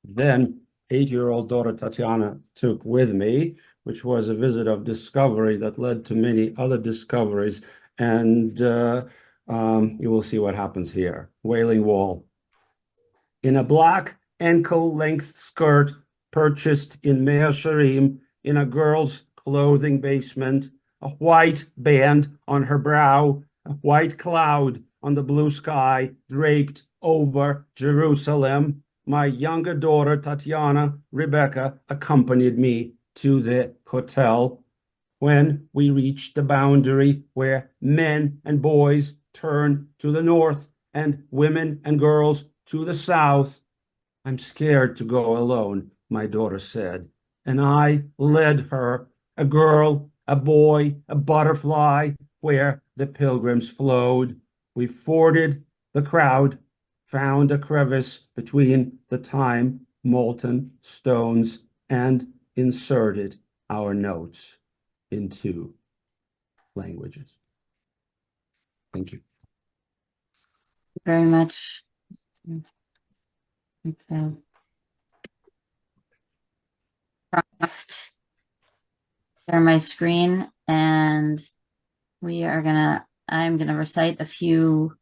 then 8-year-old daughter Tatiana took with me, which was a visit of discovery that led to many other discoveries. And you will see what happens here. Wailing Wall. In a black ankle-length skirt purchased in Mea Shearim in a girl's clothing basement, a white band on her brow, a white cloud on the blue sky draped over Jerusalem, my younger daughter, Tatiana Rebecca, accompanied me to the hotel. When we reached the boundary where men and boys turn to the north and women and girls to the south, "I'm scared to go alone," my daughter said, and I led her, a girl, a boy, a butterfly, where the pilgrims flowed. We forded the crowd, found a crevice between the time-molten stones, and inserted our notes in 2 languages. Thank you. Very much. Okay. Share my screen, and I'm gonna recite a few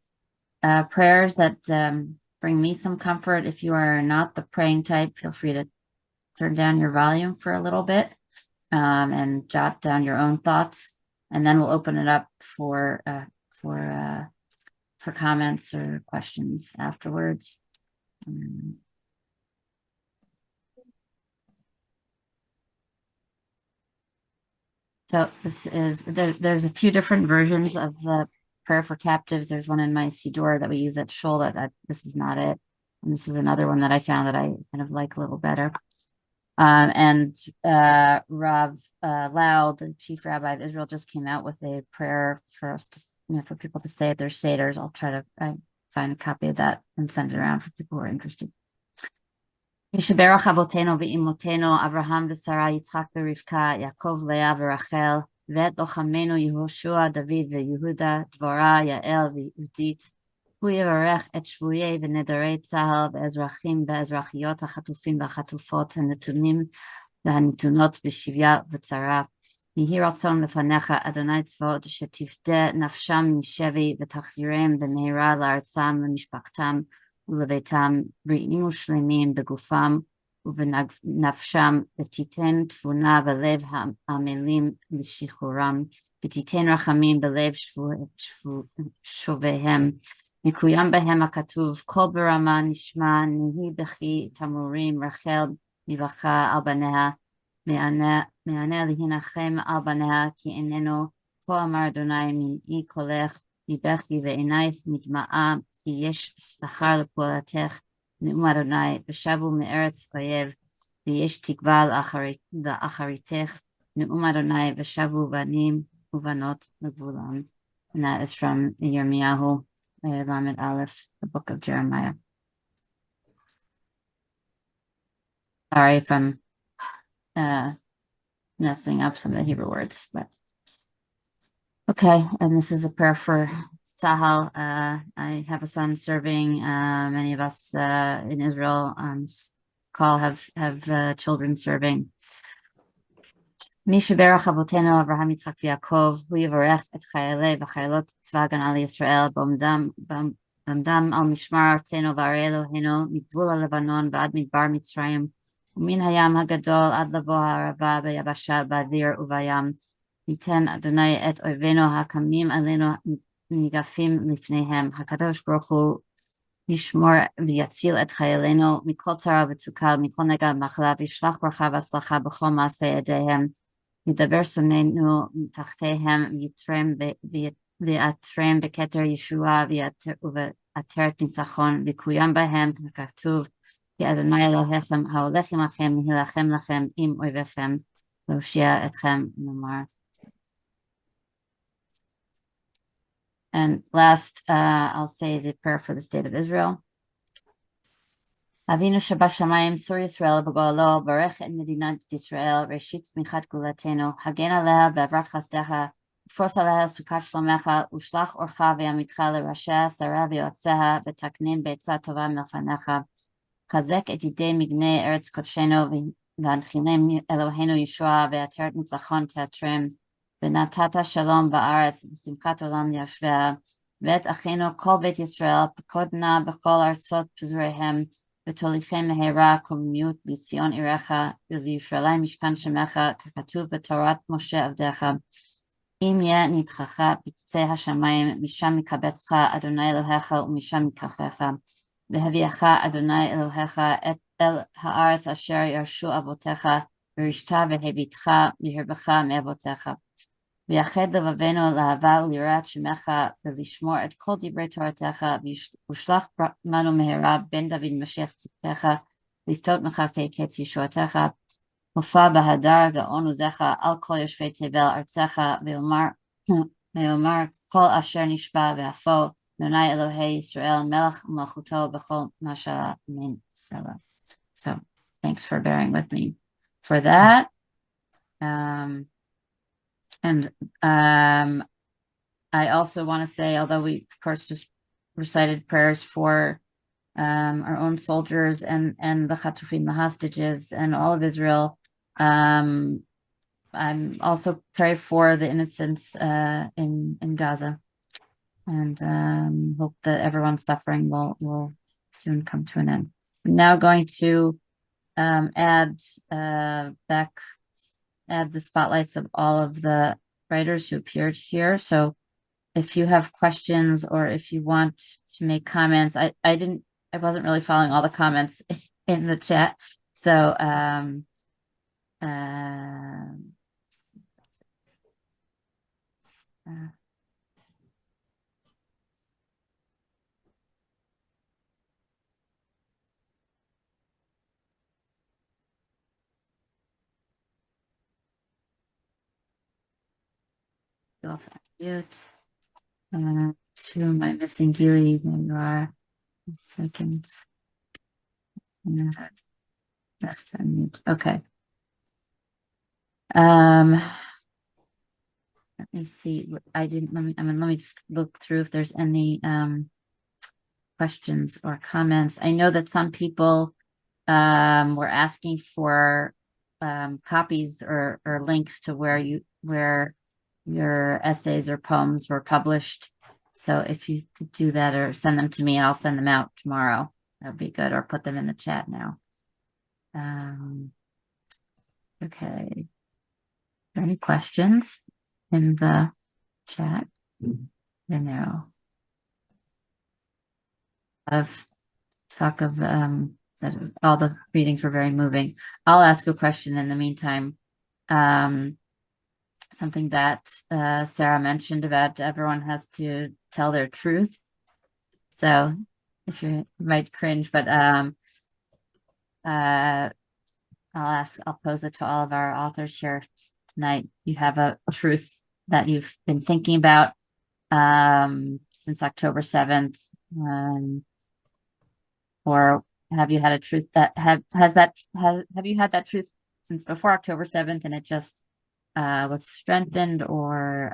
prayers that bring me some comfort. If you are not the praying type, feel free to turn down your volume for a little bit and jot down your own thoughts, and then we'll open it up for comments or questions afterwards. So this is there's a few different versions of the prayer for captives. There's one in my Siddur that we use at Shul. This is not it, and this is another one that I found that I kind of like a little better. And Rav Lau, the chief rabbi of Israel, just came out with a prayer for us to, for people to say at their seders. I'll try to find a copy of that and send it around for people who are interested. ישברך אבותינו ואמותינו, אברהם ושרה, יצחק ורבקה, יעקב, לאה ורחל, ואת לוחמינו יהושע, דוד ויהודה, דבורה, יעל ויהודית. הוא יברך את שבויי ונדרי צה"ל ואזרחים ואזרחיות החטופים והחטופות הנתונים והנתונות בשביה וצרה. יהי רצון לפניך, אדוני צבאות, שתפדה נפשם משבי ותחזירם במהרה לארצם למשפחתם ולביתם, בריאים ושלמים בגופם ובנפשם, ותיתן תבונה בלב העמלים לשחרורם, ותיתן רחמים בלב שוביהם. מקוים בהם הכתוב, קול ברמה נשמע, נהי בכי תמרורים, רחל מבכה על בניה, מענה להנחם על בניה, כי איננו, כה אמר אדוני, מנעי קולך, מבכי ועינייך מדמעה, כי יש שכר לפעולתך, נאום אדוני, ושבו מארץ אויב, ויש תקווה לאחריתך, נאום אדוני, ושבו בנים ובנות לגבולם. And that is from Yirmiyahu, Lamed Aleph, the book of Jeremiah. Sorry if I'm messing up some of the Hebrew words, but okay. And this is a prayer for Tzahal. I have a son serving. Many of us in Israel on this call have children serving. מי שברך אבותינו אברהם יצחק ויעקב, הוא יברך את חיילי וחיילות צבא הגנה לישראל בעומדם על משמר ארצנו וערי אלוהינו מגבול הלבנון ועד מדבר מצרים ומן הים הגדול עד לבוא הערבה ביבשה באוויר ובים. ייתן אדוני את אויבינו הקמים עלינו ניגפים לפניהם. הקדוש ברוך הוא ישמור ויציל את חיילינו מכל צרה וצוקה, מכל נגע ומחלה, וישלח ברכה והצלחה בכל מעשה ידיהם. ידבר שונאינו מתחתיהם, ויעטרם בכתר ישועה, ויעטר את ניצחון, ויקוים בהם ככתוב, כי אדוני אלוהיכם ההולך עמכם, להילחם לכם עם אויביכם, להושיע אתכם נאמר. And last, I'll say the prayer for the state of Israel. אבינו שבשמיים, צור ישראל בגואלו, ברך את מדינת ישראל, ראשית צמיחת גאולתנו, הגן עליה בעברת חסדך, ופרוס עליה סוכת שלומך, ושלח אורך ויעמידך לראשיה, שריה ויועציה, ותקנם בעצה טובה מלפניך. חזק את ידי מגני ארץ קודשנו, והנחילם אלוהינו ישועה, ויעטר את ניצחון תעטרם, ונתת שלום בארץ, ושמחת עולם ליושביה, ואת אחינו כל בית ישראל, פקוד נא בכל ארצות פזוריהם, ותוליכם מהרה קוממיות לציון עירך, ולירושלים משכן שמך, ככתוב בתורת משה עבדך. אם יהיה נדחך בקצה השמיים, משם יקבצך אדוני אלוהיך, ומשם ייקחך. והביאך אדוני אלוהיך אל הארץ אשר ירשו אבותיך, וירשת והביתך והרבך מאבותיך. ויחד לבבינו לאהבה וליראת שמך, ולשמור את כל דברי תורתך, ושלח לנו מהרה בן דוד משיח צדקך, לפתות מחכי קץ ישועתך, הופע בהדר גאון עוזך על כל יושבי תבל ארצך, ויאמר כל אשר נשבע והפו, אדוני אלוהי ישראל, מלך מלכותו בכל משלה, amen. So, thanks for bearing with me for that. And I also want to say, although we of course just recited prayers for our own soldiers and the Chatufim, the hostages, and all of Israel, I'm also pray for the innocents in Gaza, and hope that everyone's suffering will soon come to an end. I'm now going to add the spotlights of all of the writers who appeared here. So if you have questions or if you want to make comments, I wasn't really following all the comments in the chat. So I'll mute. To my missing Gili, there you are. 1 second. That's unmute. Okay. Let me see. Let me just look through if there's any questions or comments. I know that some people were asking for copies or links to where your essays or poems were published. So if you could do that or send them to me, and I'll send them out tomorrow, that would be good, or put them in the chat now. Okay. Are there any questions in the chat? No. Of talk of that all the readings were very moving. I'll ask a question in the meantime. Something that Sarah mentioned about everyone has to tell their truth. So if you might cringe, but I'll pose it to all of our authors here tonight. You have a truth that you've been thinking about since October 7th, or have you had a truth that have you had that truth since before October 7th and it just was strengthened or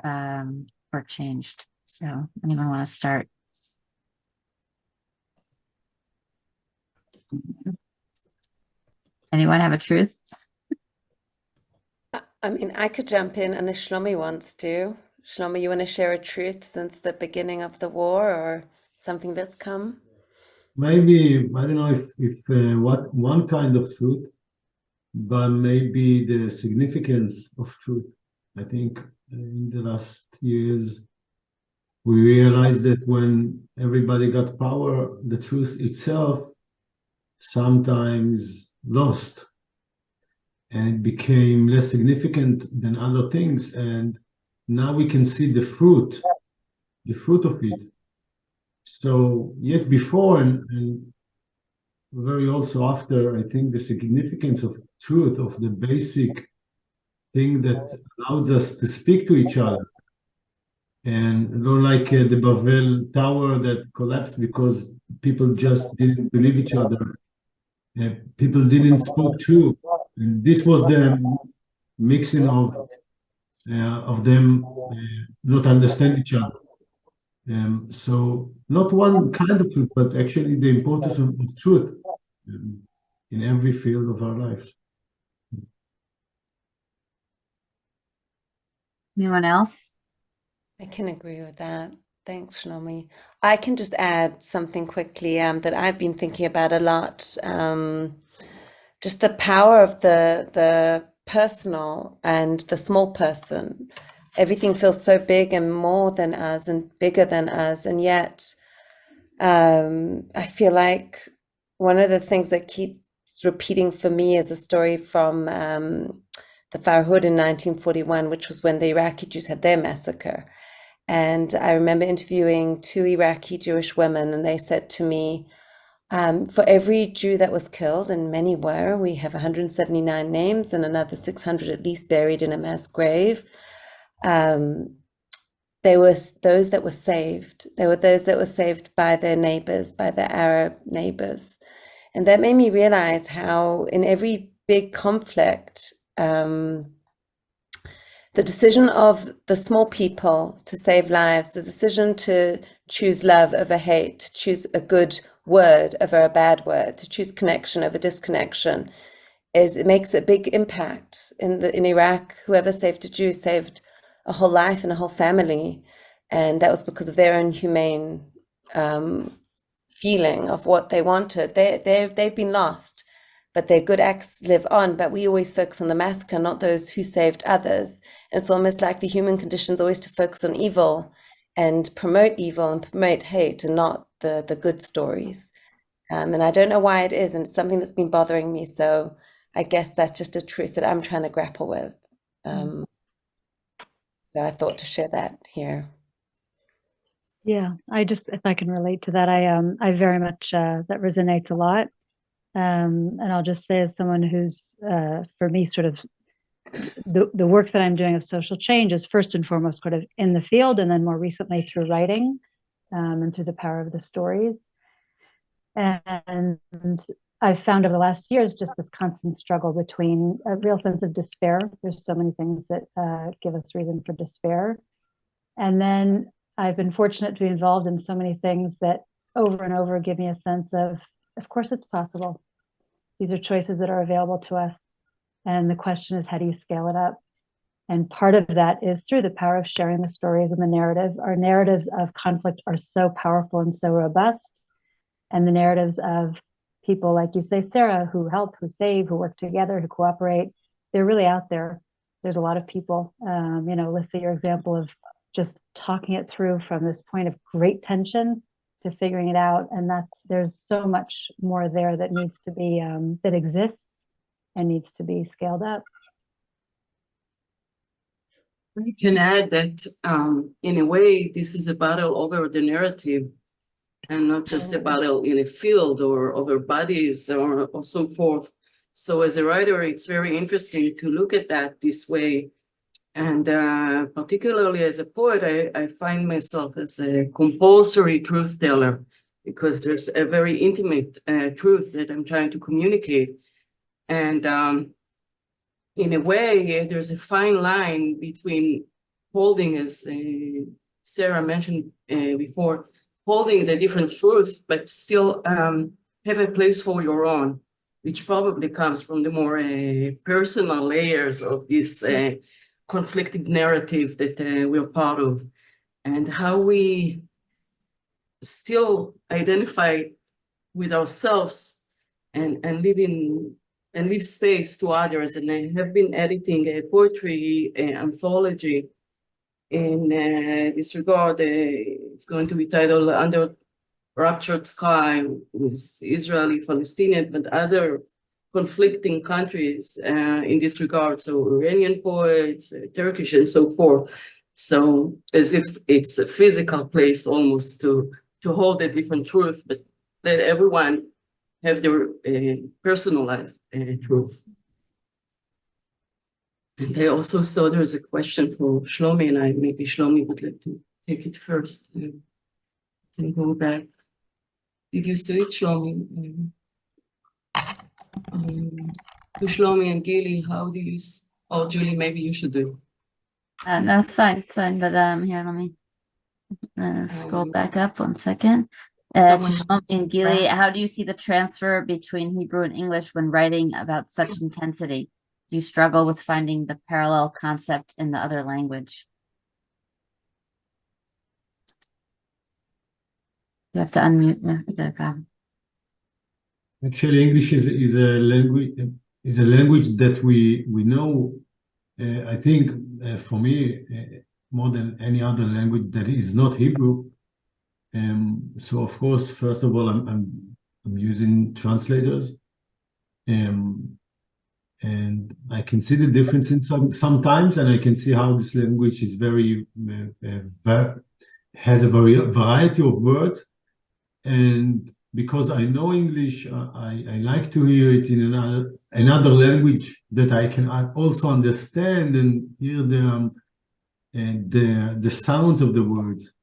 changed? So anyone want to start? Anyone have a truth? I mean, I could jump in, and if Shlomi wants to. Shlomi, you want to share a truth since the beginning of the war or something that's come? Maybe, I don't know if what one kind of truth, but maybe the significance of truth. I think in the last years, we realized that when everybody got power, the truth itself sometimes lost. And it became less significant than other things. And now we can see the fruit of it. So yet before and very also after, I think the significance of truth, of the basic thing that allows us to speak to each other. And not like the Babel Tower that collapsed because people just didn't believe each other. People didn't speak true. And this was the mixing of them not understand each other. So not one kind of truth, but actually the importance of truth in every field of our lives. Anyone else? I can agree with that. Thanks, Shlomi. I can just add something quickly that I've been thinking about a lot. Just the power of the personal and the small person. Everything feels so big and more than us and bigger than us. And yet, I feel like one of the things that keeps repeating for me is a story from the Farhud in 1941, which was when the Iraqi Jews had their massacre. And I remember interviewing 2 Iraqi Jewish women, and they said to me, for every Jew that was killed, and many were, we have 179 names and another 600 at least buried in a mass grave. There were those that were saved. There were those that were saved by their neighbors, by their Arab neighbors. And that made me realize how in every big conflict, the decision of the small people to save lives, the decision to choose love over hate, to choose a good word over a bad word, to choose connection over disconnection, it makes a big impact. In Iraq, whoever saved a Jew saved a whole life and a whole family, and that was because of their own humane feeling of what they wanted. They've been lost, but their good acts live on. But we always focus on the massacre, not those who saved others. And it's almost like the human condition is always to focus on evil and promote hate, and not the good stories. And I don't know why it is, and it's something that's been bothering me. So I guess that's just a truth that I'm trying to grapple with. So I thought to share that here. Yeah, if I can relate to that, I very much, that resonates a lot. And I'll just say, as someone who's, for me, sort of the work that I'm doing of social change is first and foremost sort of in the field, and then more recently through writing, and through the power of the stories. And I've found over the last years just this constant struggle between a real sense of despair. There's so many things that give us reason for despair. And then I've been fortunate to be involved in so many things that over and over give me a sense of course it's possible. These are choices that are available to us. And the question is, how do you scale it up? And part of that is through the power of sharing the stories and the narrative. Our narratives of conflict are so powerful and so robust. And the narratives of people, like you say, Sarah, who help, who save, who work together, who cooperate, they're really out there. There's a lot of people, Elissa, your example of just talking it through from this point of great tension to figuring it out. And there's so much more there that needs to be, that exists and needs to be scaled up. We can add that in a way, this is a battle over the narrative and not just a battle in a field or over bodies or so forth. So as a writer, it's very interesting to look at that this way. And particularly as a poet, I find myself as a compulsory truth teller because there's a very intimate truth that I'm trying to communicate. And in a way, there's a fine line between holding, as Sarah mentioned before, holding the different truth, but still have a place for your own, which probably comes from the more personal layers of this conflicted narrative that we're part of, and how we still identify with ourselves and leave space to others. And I have been editing a poetry anthology in this regard. It's going to be titled Under Ruptured Sky, with Israeli, Palestinian, but other conflicting countries in this regard. So Iranian poets, Turkish, and so forth. So as if it's a physical place almost to hold a different truth, but let everyone have their personalized truth. And I also saw there's a question for Shlomi, and maybe Shlomi would like to take it first. Can go back. Did you see it, Shlomi? To Shlomi and Gili, how do you, or Julie, maybe you should do it. No, it's fine, but here, let me scroll back up 1 second. To Shlomi and Gili, how do you see the transfer between Hebrew and English when writing about such intensity? Do you struggle with finding the parallel concept in the other language? You have to unmute. Yeah, you got a problem. Actually, English is a language that we know. I think for me, more than any other language that is not Hebrew. So of course, first of all, I'm using translators, and I can see the difference in sometimes, and I can see how this language is has a variety of words, and because I know English, I like to hear it in another language that I can also understand and hear the sounds of the words.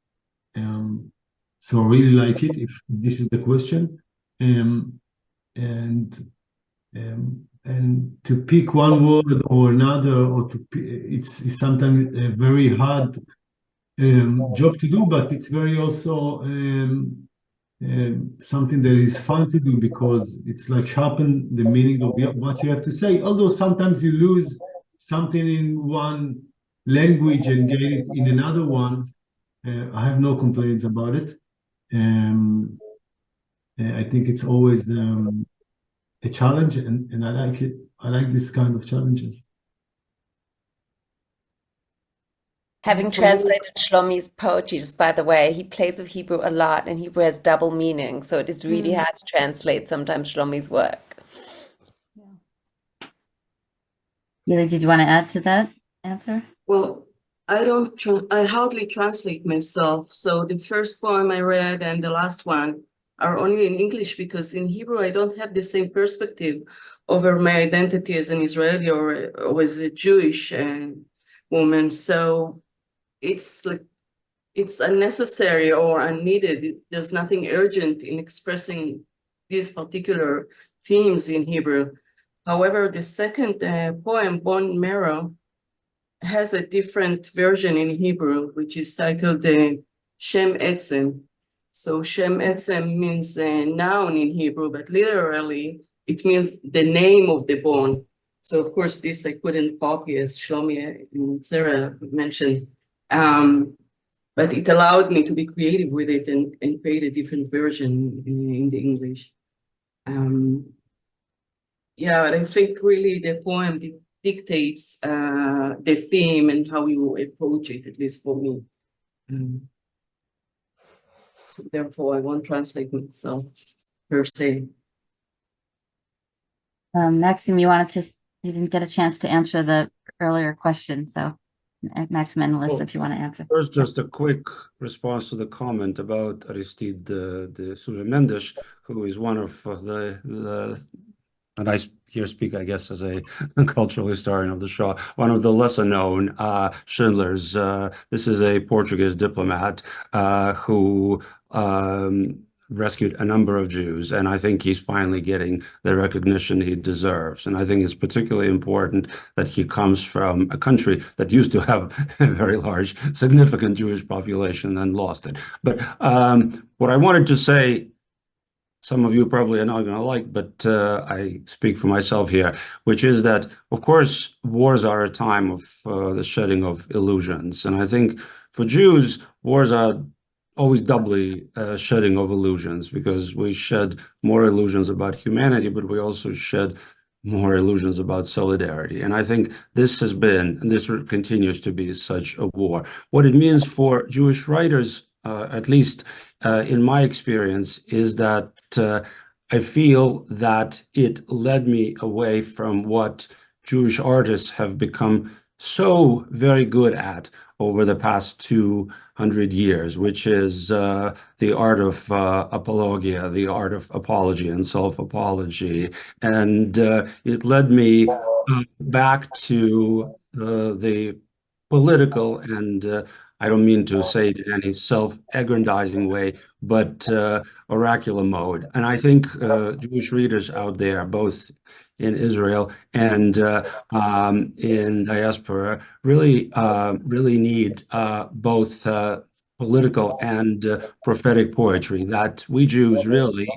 So I really like it, if this is the question. And to pick one word or another, or it's sometimes a very hard job to do, but it's very also something that is fun to do, because it's like sharpen the meaning of what you have to say. Although sometimes you lose something in one language and get it in another one, I have no complaints about it. I think it's always a challenge, and I like it. I like this kind of challenges. Having translated Shlomi's poetry, just by the way, he plays with Hebrew a lot, and Hebrew has double meaning, so it is really hard to translate sometimes Shlomi's work. Gili, did you want to add to that answer? Well, I hardly translate myself. So the first poem I read and the last one are only in English, because in Hebrew I don't have the same perspective over my identity as an Israeli or as a Jewish woman. So it's like, it's unnecessary or unneeded. There's nothing urgent in expressing these particular themes in Hebrew. However, the second poem, Bone Marrow, has a different version in Hebrew, which is titled Shem Etzem. So Shem Etzem means a noun in Hebrew, but literally it means the name of the bone. So of course this I couldn't copy, as Shlomi and Sarah mentioned, but it allowed me to be creative with it and create a different version in the English. Yeah, but I think really the poem dictates the theme and how you approach it, at least for me. So therefore, I won't translate myself per se. Maxim, you didn't get a chance to answer the earlier question, so Maxim and Elissa, if you want to answer. First, just a quick response to the comment about Aristide de Souza Mendes, who is one of and I here speak, I guess, as a cultural historian of the Shoah, one of the lesser known Schindlers. This is a Portuguese diplomat who rescued a number of Jews, and I think he's finally getting the recognition he deserves. And I think it's particularly important that he comes from a country that used to have a very large, significant Jewish population and lost it. But what I wanted to say, some of you probably are not going to like, but I speak for myself here, which is that, of course, wars are a time of the shedding of illusions. And I think for Jews, wars are always doubly shedding of illusions, because we shed more illusions about humanity, but we also shed more illusions about solidarity. And I think this has been, and this continues to be, such a war. What it means for Jewish writers, at least in my experience, is that I feel that it led me away from what Jewish artists have become so very good at over the past 200 years, which is the art of apologia, the art of apology and self-apology. And it led me back to the political, and I don't mean to say it in any self-aggrandizing way, but oracular mode. And I think Jewish readers out there, both in Israel and in diaspora, really need both political and prophetic poetry that we Jews really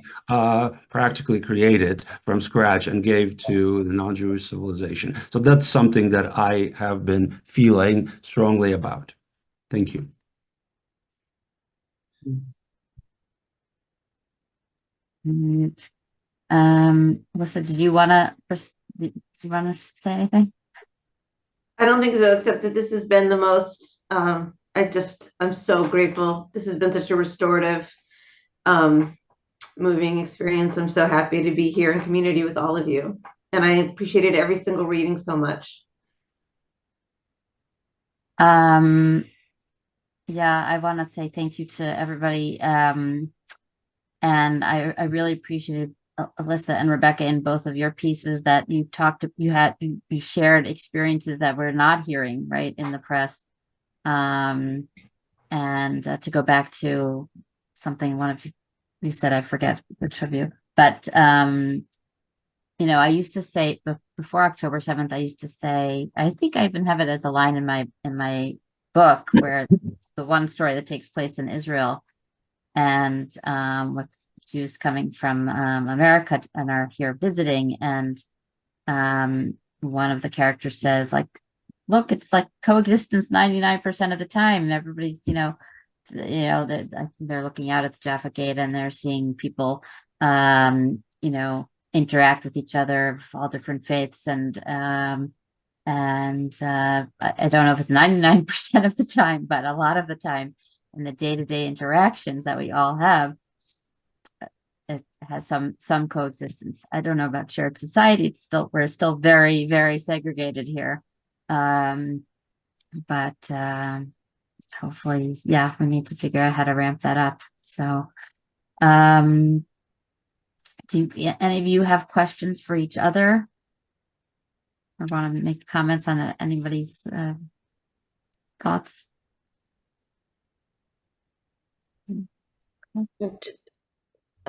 practically created from scratch and gave to the non-Jewish civilization. So that's something that I have been feeling strongly about. Thank you. Elissa, did you want to say anything? I don't think so, except that this has been the most, I'm so grateful. This has been such a restorative, moving experience. I'm so happy to be here in community with all of you. And I appreciated every single reading so much. Yeah, I want to say thank you to everybody. And I really appreciated Elissa and Rebecca in both of your pieces that you shared experiences that we're not hearing right in the press. And to go back to something one of you said, I forget which of you, but I used to say before October 7th, I used to say, I think I even have it as a line in my book, where the one story that takes place in Israel, and with Jews coming from America and are here visiting, and one of the characters says, like, look, it's like coexistence 99% of the time. Everybody's, they're looking out at the Jaffa Gate and they're seeing people, interact with each other of all different faiths, and I don't know if it's 99% of the time, but a lot of the time in the day-to-day interactions that we all have, it has some coexistence. I don't know about shared society. We're still very, very segregated here. But hopefully, yeah, we need to figure out how to ramp that up. So, do any of you have questions for each other, or want to make comments on anybody's thoughts?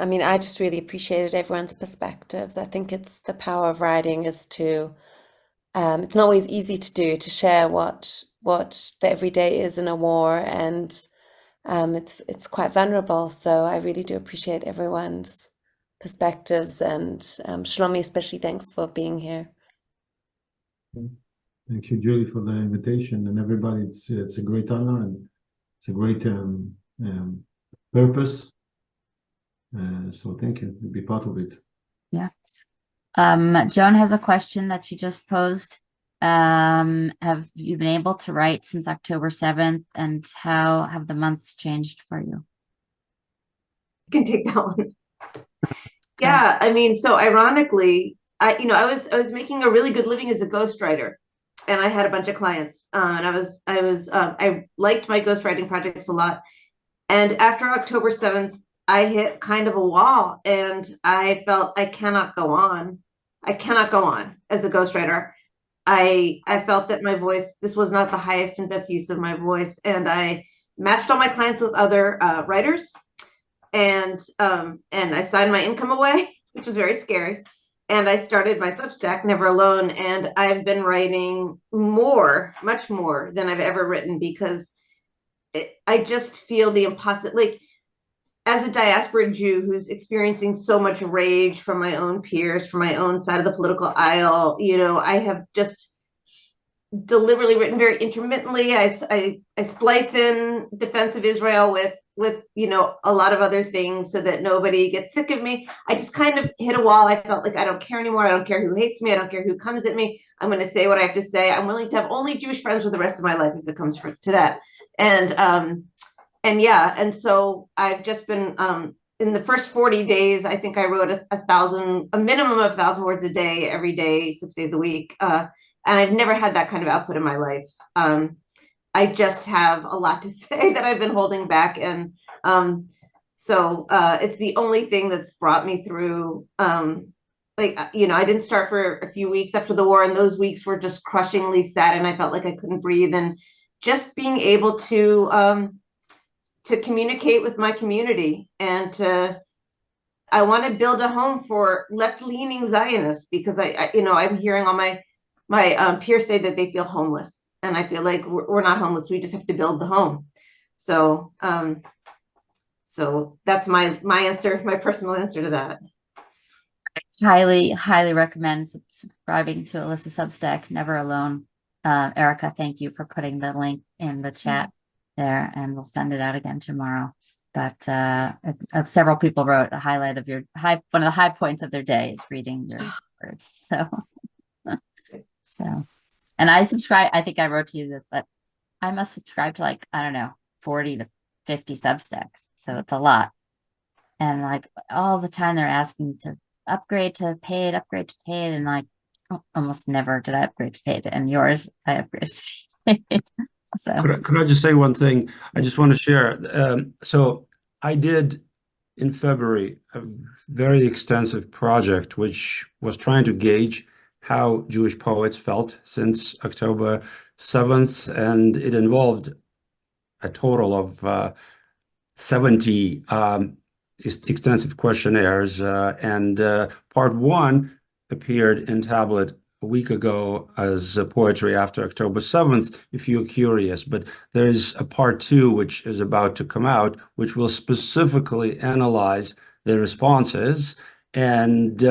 I mean, I just really appreciated everyone's perspectives. I think it's the power of writing is to, it's not always easy to do, to share what the everyday is in a war, and it's quite vulnerable. So I really do appreciate everyone's perspectives, and Shlomi, especially thanks for being here. Thank you, Julie, for the invitation, and everybody. It's a great honor, and it's a great purpose. So thank you to be part of it. Yeah. Joan has a question that she just posed. Have you been able to write since October 7th, and how have the months changed for you? I can take that one. Yeah, I mean, so ironically, I was making a really good living as a ghostwriter, and I had a bunch of clients, and I liked my ghostwriting projects a lot. And after October 7th, I hit kind of a wall, and I felt I cannot go on. I cannot go on as a ghostwriter. I felt that my voice, this was not the highest and best use of my voice, and I matched all my clients with other writers, and I signed my income away, which was very scary. And I started my Substack, Never Alone, and I've been writing much more than I've ever written, because I just feel the impossible, like, as a diaspora Jew who's experiencing so much rage from my own peers, from my own side of the political aisle, I have just deliberately written very intermittently. I splice in defense of Israel with a lot of other things so that nobody gets sick of me. I just kind of hit a wall. I felt like I don't care anymore. I don't care who hates me. I don't care who comes at me. I'm going to say what I have to say. I'm willing to have only Jewish friends for the rest of my life if it comes to that. And so I've just been in the first 40 days, I think I wrote a minimum of 1,000 words a day, every day, 6 days a week. And I've never had that kind of output in my life. I just have a lot to say that I've been holding back. And so it's the only thing that's brought me through. I didn't start for a few weeks after the war, and those weeks were just crushingly sad, and I felt like I couldn't breathe. And just being able to communicate with my community, and I want to build a home for left-leaning Zionists, because I'm hearing all my peers say that they feel homeless, and I feel like we're not homeless. We just have to build the home. So that's my answer, my personal answer to that. Highly recommend subscribing to Elissa Substack, Never Alone. Erica, thank you for putting the link in the chat there, and we'll send it out again tomorrow. But several people wrote a highlight of one of the high points of their day is reading your words. So, and I subscribe. I think I wrote to you this, that I must subscribe to, like, I don't know, 40 to 50 Substacks. So it's a lot. And like all the time they're asking to upgrade to paid, and like almost never did I upgrade to paid. And yours, I upgraded to paid. So could I just say one thing? I just want to share. So I did in February a very extensive project which was trying to gauge how Jewish poets felt since October 7th, and it involved a total of 70 extensive questionnaires, and part one appeared in Tablet a week ago as poetry after October 7th, if you're curious. But there's a part two which is about to come out, which will specifically analyze the responses and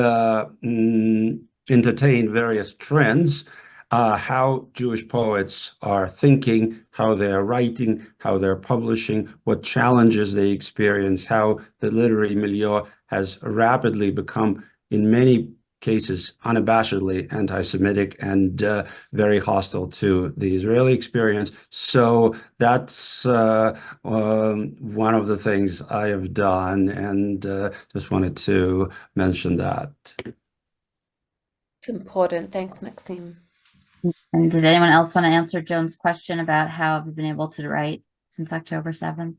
entertain various trends, how Jewish poets are thinking, how they're writing, how they're publishing, what challenges they experience, how the literary milieu has rapidly become, in many cases, unabashedly anti-Semitic and very hostile to the Israeli experience. So that's one of the things I have done, and just wanted to mention that. It's important. Thanks, Maxim. And did anyone else want to answer Joan's question about how have you been able to write since October 7th?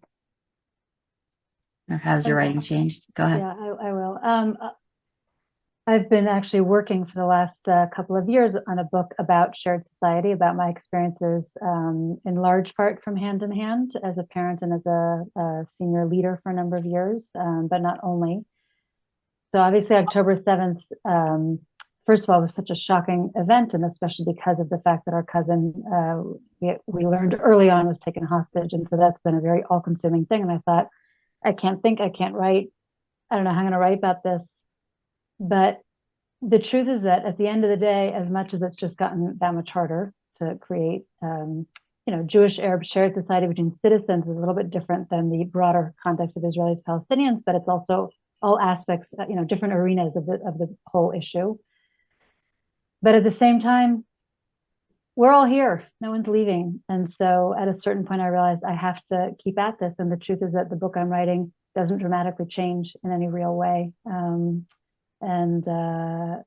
Or how's your writing changed? Go ahead. Yeah, I will. I've been actually working for the last couple of years on a book about shared society, about my experiences in large part from Hand in Hand as a parent and as a senior leader for a number of years, but not only. So obviously October 7th, first of all, was such a shocking event, and especially because of the fact that our cousin, we learned early on, was taken hostage. And so that's been a very all-consuming thing. And I thought, I can't think, I can't write. I don't know how I'm going to write about this. But the truth is that at the end of the day, as much as it's just gotten that much harder to create, Jewish Arab shared society between citizens is a little bit different than the broader context of Israelis Palestinians, but it's also all aspects, different arenas of the whole issue. But at the same time, we're all here. No one's leaving. And so at a certain point, I realized I have to keep at this. And the truth is that the book I'm writing doesn't dramatically change in any real way. The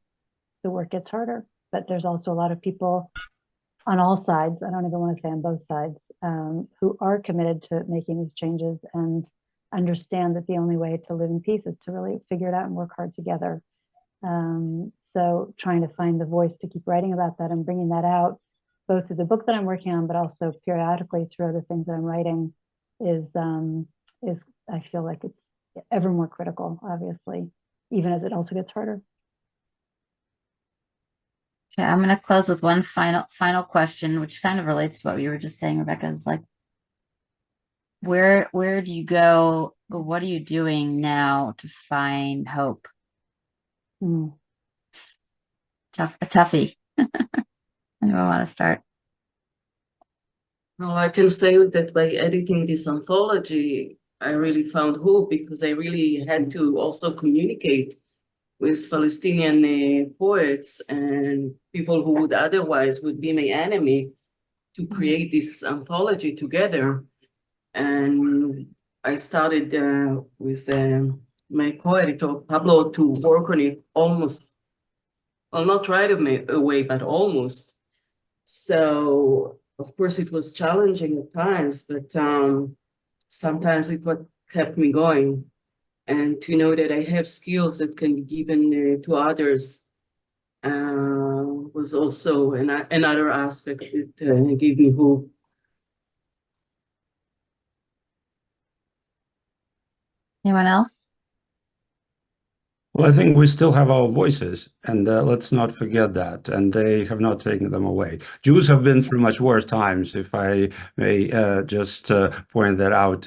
work gets harder. But there's also a lot of people on all sides, I don't even want to say on both sides, who are committed to making these changes and understand that the only way to live in peace is to really figure it out and work hard together. So trying to find the voice to keep writing about that and bringing that out, both through the book that I'm working on, but also periodically through other things that I'm writing, is I feel like it's ever more critical, obviously, even as it also gets harder. Okay, I'm going to close with one final question, which kind of relates to what you were just saying, Rebecca. Is like, where do you go? What are you doing now to find hope? Toughie. Anyone want to start? Well, I can say that by editing this anthology, I really found hope, because I really had to also communicate with Palestinian poets and people who would otherwise would be my enemy, to create this anthology together. And I started with my co-editor Pablo to work on it almost, well, not right away, but almost. So of course it was challenging at times, but sometimes it what kept me going. And to know that I have skills that can be given to others was also another aspect that gave me hope. Anyone else? Well, I think we still have our voices, and let's not forget that. And they have not taken them away. Jews have been through much worse times, if I may just point that out.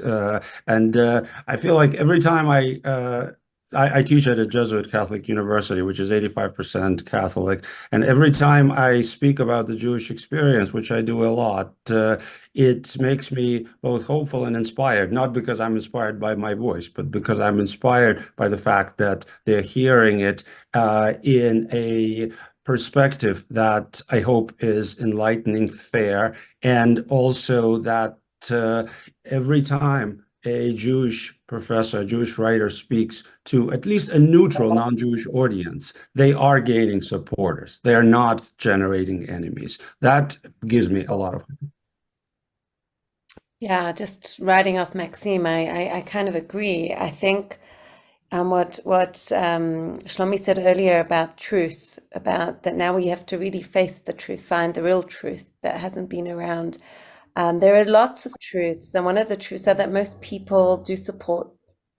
And I feel like every time I teach at a Jesuit Catholic university, which is 85% Catholic, and every time I speak about the Jewish experience, which I do a lot, it makes me both hopeful and inspired, not because I'm inspired by my voice, but because I'm inspired by the fact that they're hearing it in a perspective that I hope is enlightening, fair, and also that every time a Jewish professor, a Jewish writer speaks to at least a neutral, non-Jewish audience, they are gaining supporters. They are not generating enemies. That gives me a lot of hope. Yeah, just riding off Maxim, I kind of agree. I think what Shlomi said earlier about truth, about that now we have to really face the truth, find the real truth that hasn't been around. There are lots of truths, and one of the truths are that most people do support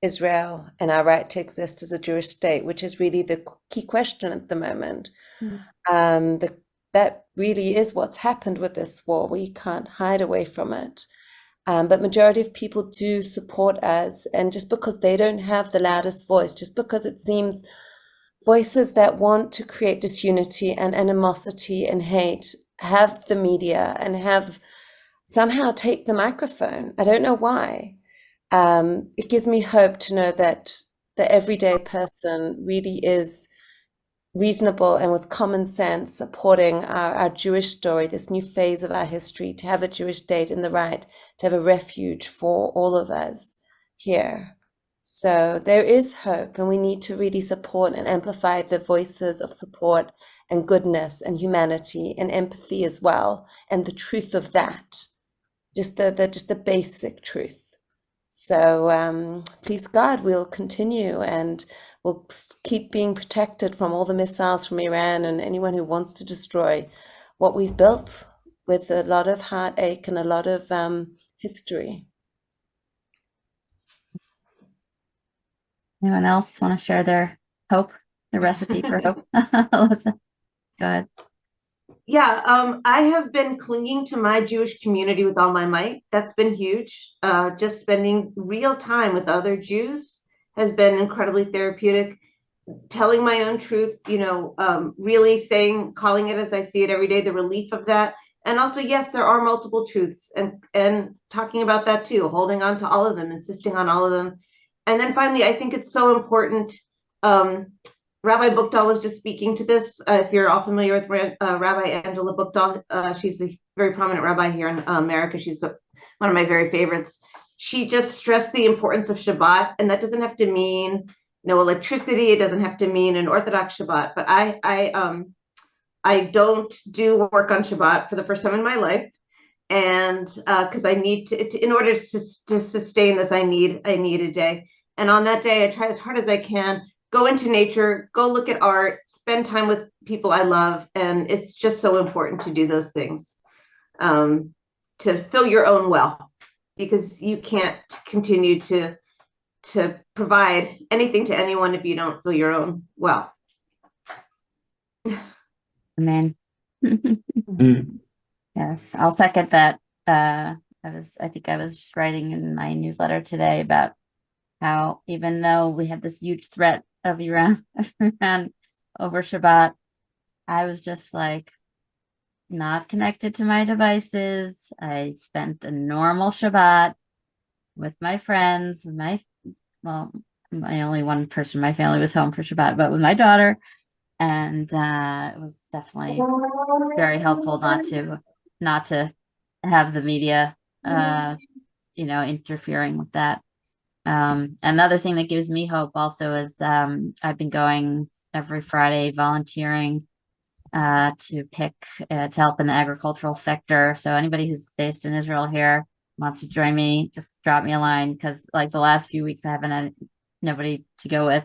Israel and our right to exist as a Jewish state, which is really the key question at the moment. That really is what's happened with this war. We can't hide away from it. But majority of people do support us, and just because they don't have the loudest voice, just because it seems voices that want to create disunity and animosity and hate have the media and have somehow take the microphone. I don't know why. It gives me hope to know that the everyday person really is reasonable and with common sense supporting our Jewish story, this new phase of our history, to have a Jewish state in the right, to have a refuge for all of us here. So there is hope, and we need to really support and amplify the voices of support and goodness and humanity and empathy as well, and the truth of that, just the basic truth. So please God, we'll continue, and we'll keep being protected from all the missiles from Iran and anyone who wants to destroy what we've built with a lot of heartache and a lot of history. Anyone else want to share their hope, the recipe for hope. Elissa, go ahead. Yeah, I have been clinging to my Jewish community with all my might. That's been huge. Just spending real time with other Jews has been incredibly therapeutic. Telling my own truth, really calling it as I see it every day, the relief of that. And also, yes, there are multiple truths, and talking about that too, holding on to all of them, insisting on all of them. And then finally, I think it's so important. Rabbi Buchdahl was just speaking to this. If you're all familiar with Rabbi Angela Buchdahl, she's a very prominent rabbi here in America. She's one of my very favorites. She just stressed the importance of Shabbat, and that doesn't have to mean no electricity. It doesn't have to mean an Orthodox Shabbat. But I don't do work on Shabbat for the first time in my life, and because I need to, in order to sustain this, I need a day. And on that day, I try as hard as I can. Go into nature, go look at art, spend time with people I love. And it's just so important to do those things, to fill your own well, because you can't continue to provide anything to anyone if you don't fill your own well. Amen. Mm. Yes, I'll second that. I think I was just writing in my newsletter today about how even though we had this huge threat of Iran over Shabbat, I was just like not connected to my devices. I spent a normal Shabbat with my friends, my only one person in my family was home for Shabbat, but with my daughter. And it was definitely very helpful not to have the media interfering with that. Another thing that gives me hope also is I've been going every Friday volunteering to help in the agricultural sector. So anybody who's based in Israel here wants to join me, just drop me a line, because like the last few weeks I haven't had nobody to go with,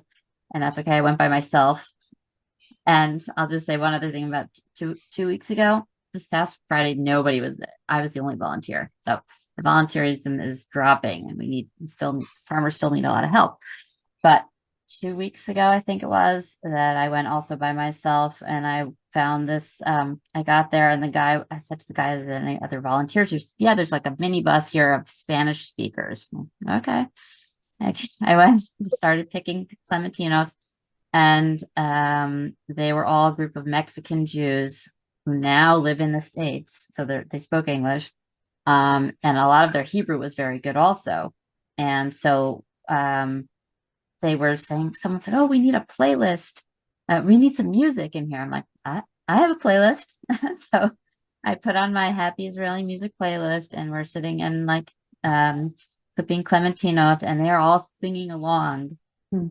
and that's okay. I went by myself. And I'll just say one other thing about two weeks ago, this past Friday, nobody was there. I was the only volunteer. So the volunteerism is dropping, and farmers still need a lot of help. But 2 weeks ago, I think it was, that I went also by myself, and I found this, I got there, and I said to the guy, are there any other volunteers? Yeah, there's like a minibus here of Spanish speakers. Okay. I went, started picking clementinos, and they were all a group of Mexican Jews who now live in the States. So they spoke English. And a lot of their Hebrew was very good also. And so they were saying, someone said, oh, we need a playlist. We need some music in here. I'm like, I have a playlist. So I put on my Happy Israeli Music playlist, and we're sitting and like clipping clementinot, and they're all singing along.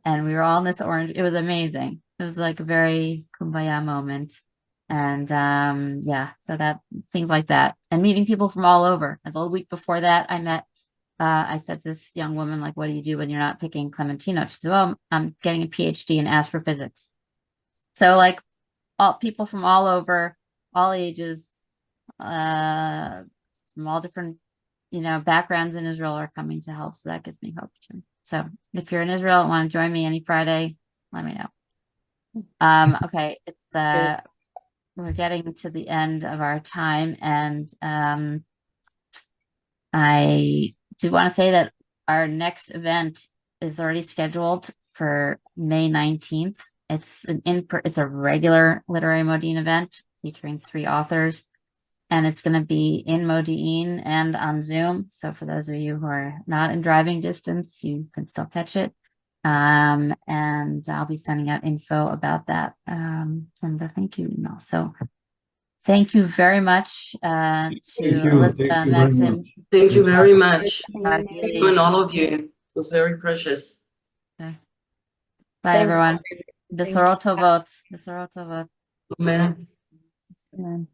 And we were all in this orange. It was amazing. It was like a very kumbaya moment. And so that things like that, and meeting people from all over. And the week before that, I said to this young woman, like, what do you do when you're not picking clementino? She said, well, I'm getting a PhD in astrophysics. So like all people from all over, all ages, from all different, backgrounds in Israel are coming to help. So that gives me hope too. So if you're in Israel and want to join me any Friday, let me know. Okay, it's we're getting to the end of our time, and I do want to say that our next event is already scheduled for May 19th. It's a regular Literary Modiin event featuring 3 authors, and it's going to be in Modiin and on Zoom. So for those of you who are not in driving distance, you can still catch it. And I'll be sending out info about that in the thank you email. So thank you very much to Elissa, Maxim. Thank you very much. Gili. You and all of you. It was very precious. Okay. Bye, Thanks. everyone. Thank you. Besorot tovot. Besorot tovot. Amen. Amen.